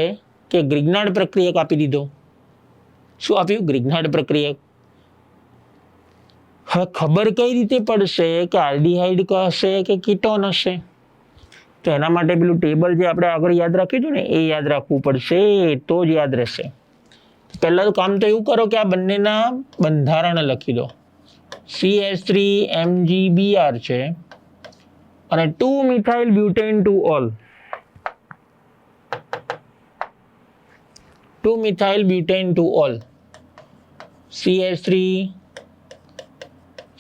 કે ગ્રિગ્નાર્ડ પ્રક્રિયક આપી દીધો. શું આપ્યું? ગ્રિગ્નાર્ડ પ્રક્રિયક. હવે ખબર કઈ રીતે પડશે કે આલ્ડીહાઇડ હશે કે કીટોન હશે? તો એના માટે પેલું ટેબલ જે આપણે આગળ યાદ રાખ્યું હતું ને એ યાદ રાખવું પડશે, તો જ યાદ રહેશે. પહેલા તો કામ તો એવું કરો કે આ બંનેના બંધારણ લખી દો. CH3MgBr છે અને 2 methyl butane 2 ol. 2 methyl butane 2 all.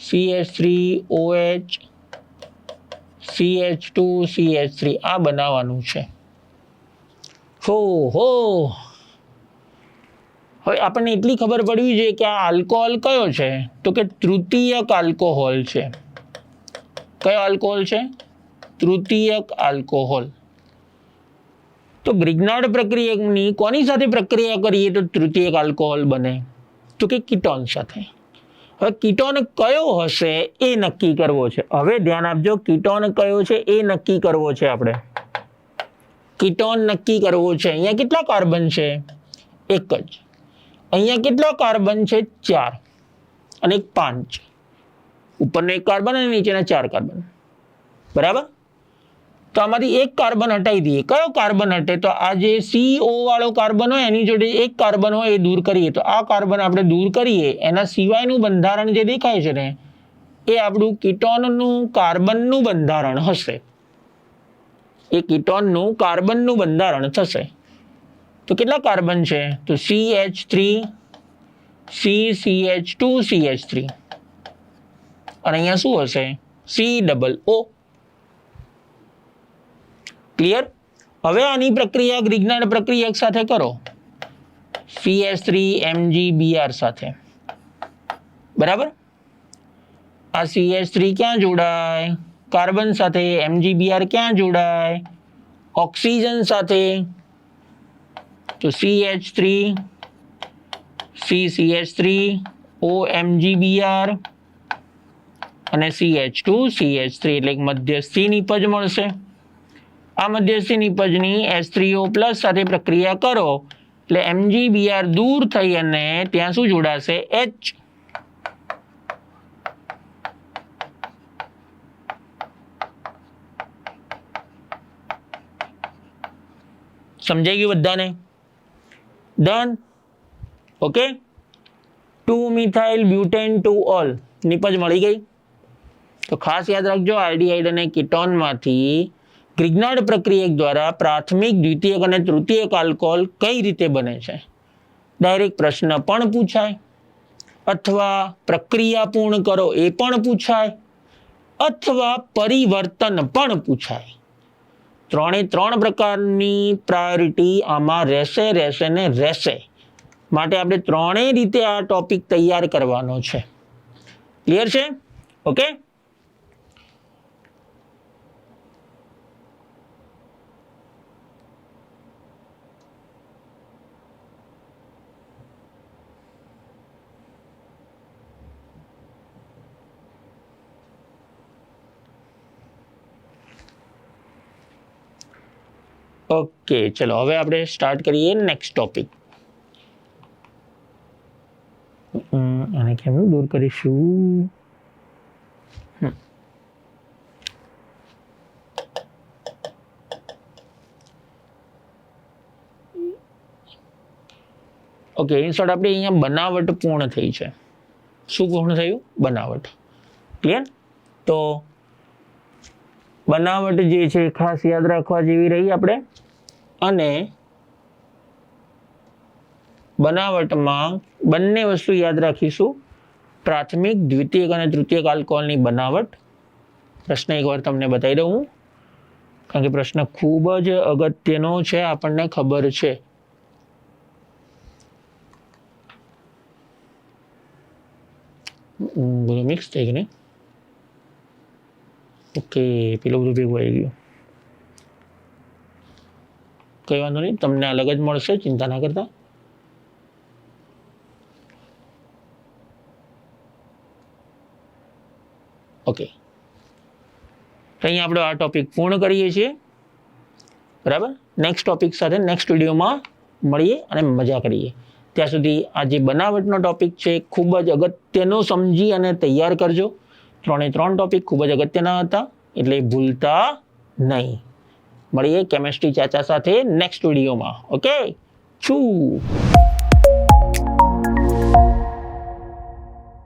CH3OH CH2 CH3 આ બનાવવાનું છે. હવે આપણને એટલી ખબર પડવી જોઈએ કે આ આલ્કોહોલ કયો છે તો કે તૃતીયક આલ્કોહોલ છે. કયો આલ્કોહોલ છે? તૃતીયક આલ્કોહોલ. તો ગ્રિગ્નાર્ડ પ્રક્રિયકની કોની સાથે પ્રક્રિયા કરીએ તો તૃતીયક આલ્કોહોલ બને? તો કે કીટોન સાથે. હવે કીટોન કયો હશે એ નક્કી કરવો છે. હવે ધ્યાન આપજો, કીટોન કયો છે એ નક્કી કરવો છે આપણે. કીટોન નક્કી કરવો છે. અહીંયા કેટલા કાર્બન છે? એક જ. અહીંયા કેટલા કાર્બન છે? 4 અને 5. ઉપરનો 1 કાર્બન અને નીચેના 4 કાર્બન. બરાબર? તો આમાંથી 1 કાર્બન હટાવી દઈએ. કયો કાર્બન હટે? તો આ જે CO વાળો કાર્બન હોય એની જોડે 1 કાર્બન હોય એ દૂર કરીએ. તો આ કાર્બન આપણે દૂર કરીએ, એના સિવાયનું બંધારણ જે દેખાય છે ને એ આપણું કીટોનનું કાર્બનનું બંધારણ હશે. એ કીટોનનું કાર્બનનું બંધારણ થશે. તો કેટલા કાર્બન છે? તો CH3 CCH2 CH3 અને અહીંયા શું હશે? COO. ક્લિયર? હવે આની પ્રક્રિયા ગ્રિગ્નાર્ડ પ્રક્રિયક સાથે કરો. CH3MgBr સાથે. બરાબર? આ CH3 ક્યાં જોડાય? કાર્બન સાથે. MgBr ક્યાં જોડાય? ઓક્સિજન સાથે. તો CH3 CCH3 OMgBr અને CH2 CH3 એટલે એક મધ્યસ્થી નિપજ મળશે. આ મધ્યસ્થી નિપજની H3O+ સાથે પ્રક્રિયા કરો એટલે MgBr દૂર થઈ અને ત્યાં શું જોડાશે? H. સમજાઈ ગયું બધાને? Done. Okay, 2 methyl butane 2 ol નિપજ મળી ગઈ. તો ખાસ યાદ રાખજો, આલ્ડીહાઇડ અને કીટોનમાંથી ગ્રિગ્નાર્ડ પ્રક્રિયક દ્વારા પ્રાથમિક, દ્વિતીયક અને તૃતીયક આલ્કોહોલ કઈ રીતે બને છે? ડાયરેક્ટ પ્રશ્ન પણ પૂછાય, અથવા પ્રક્રિયા પૂર્ણ કરો એ પણ પૂછાય, અથવા પરિવર્તન પણ પૂછાય. 3 પ્રકારની પ્રાયોરિટી આમાં રહેશે ને રહેશે. માટે આપણે 3 રીતે આ ટોપિક તૈયાર કરવાનો છે. ક્લિયર છે? ઓકે, ઓકે, ચલો હવે આપણે સ્ટાર્ટ કરીએ નેક્સ્ટ ટોપિક. આને કેમનું દૂર કરીશું? ઓકે, ઇન શોર્ટ આપણે અહીંયા બનાવટ પૂર્ણ થઈ છે. શું પૂર્ણ થયું? બનાવટ. ક્લિયર? તો બનાવટ જે છે ખાસ યાદ રાખવા જેવી રહી આપણે. અને બનાવટમાં બંને વસ્તુ યાદ રાખીશું, પ્રાથમિક, દ્વિતીયક અને તૃતીયક આલ્કોહોલની બનાવટ. પ્રશ્ન એકવાર તમને બતાવી દઉં હું, કારણ કે પ્રશ્ન ખૂબ જ અગત્યનો છે, આપણને ખબર છે. બધું મિક્સ થઈ ગયું ને? ઓકે, પેલું બધું ભેગું આવી ગયું. કઈ વાંધો નહીં, તમને અલગ જ મળશે, ચિંતા ના કરતા. ઓકે, તો અહીંયા આપણે આ ટોપિક પૂર્ણ કરીએ છીએ. બરાબર, નેક્સ્ટ ટોપિક સાથે નેક્સ્ટ વિડીયોમાં મળીએ અને મજા કરીએ. ત્યાં સુધી આ જે બનાવટનો ટોપિક છે ખૂબ જ અગત્યનો સમજી અને તૈયાર કરજો. 3 ટોપિક ખૂબ જ અગત્યના હતા, એટલે ભૂલતા નહીં. મળીએ કેમેસ્ટ્રી ચાચા સાથે નેક્સ્ટ વિડીયોમાં. ઓકે, છું.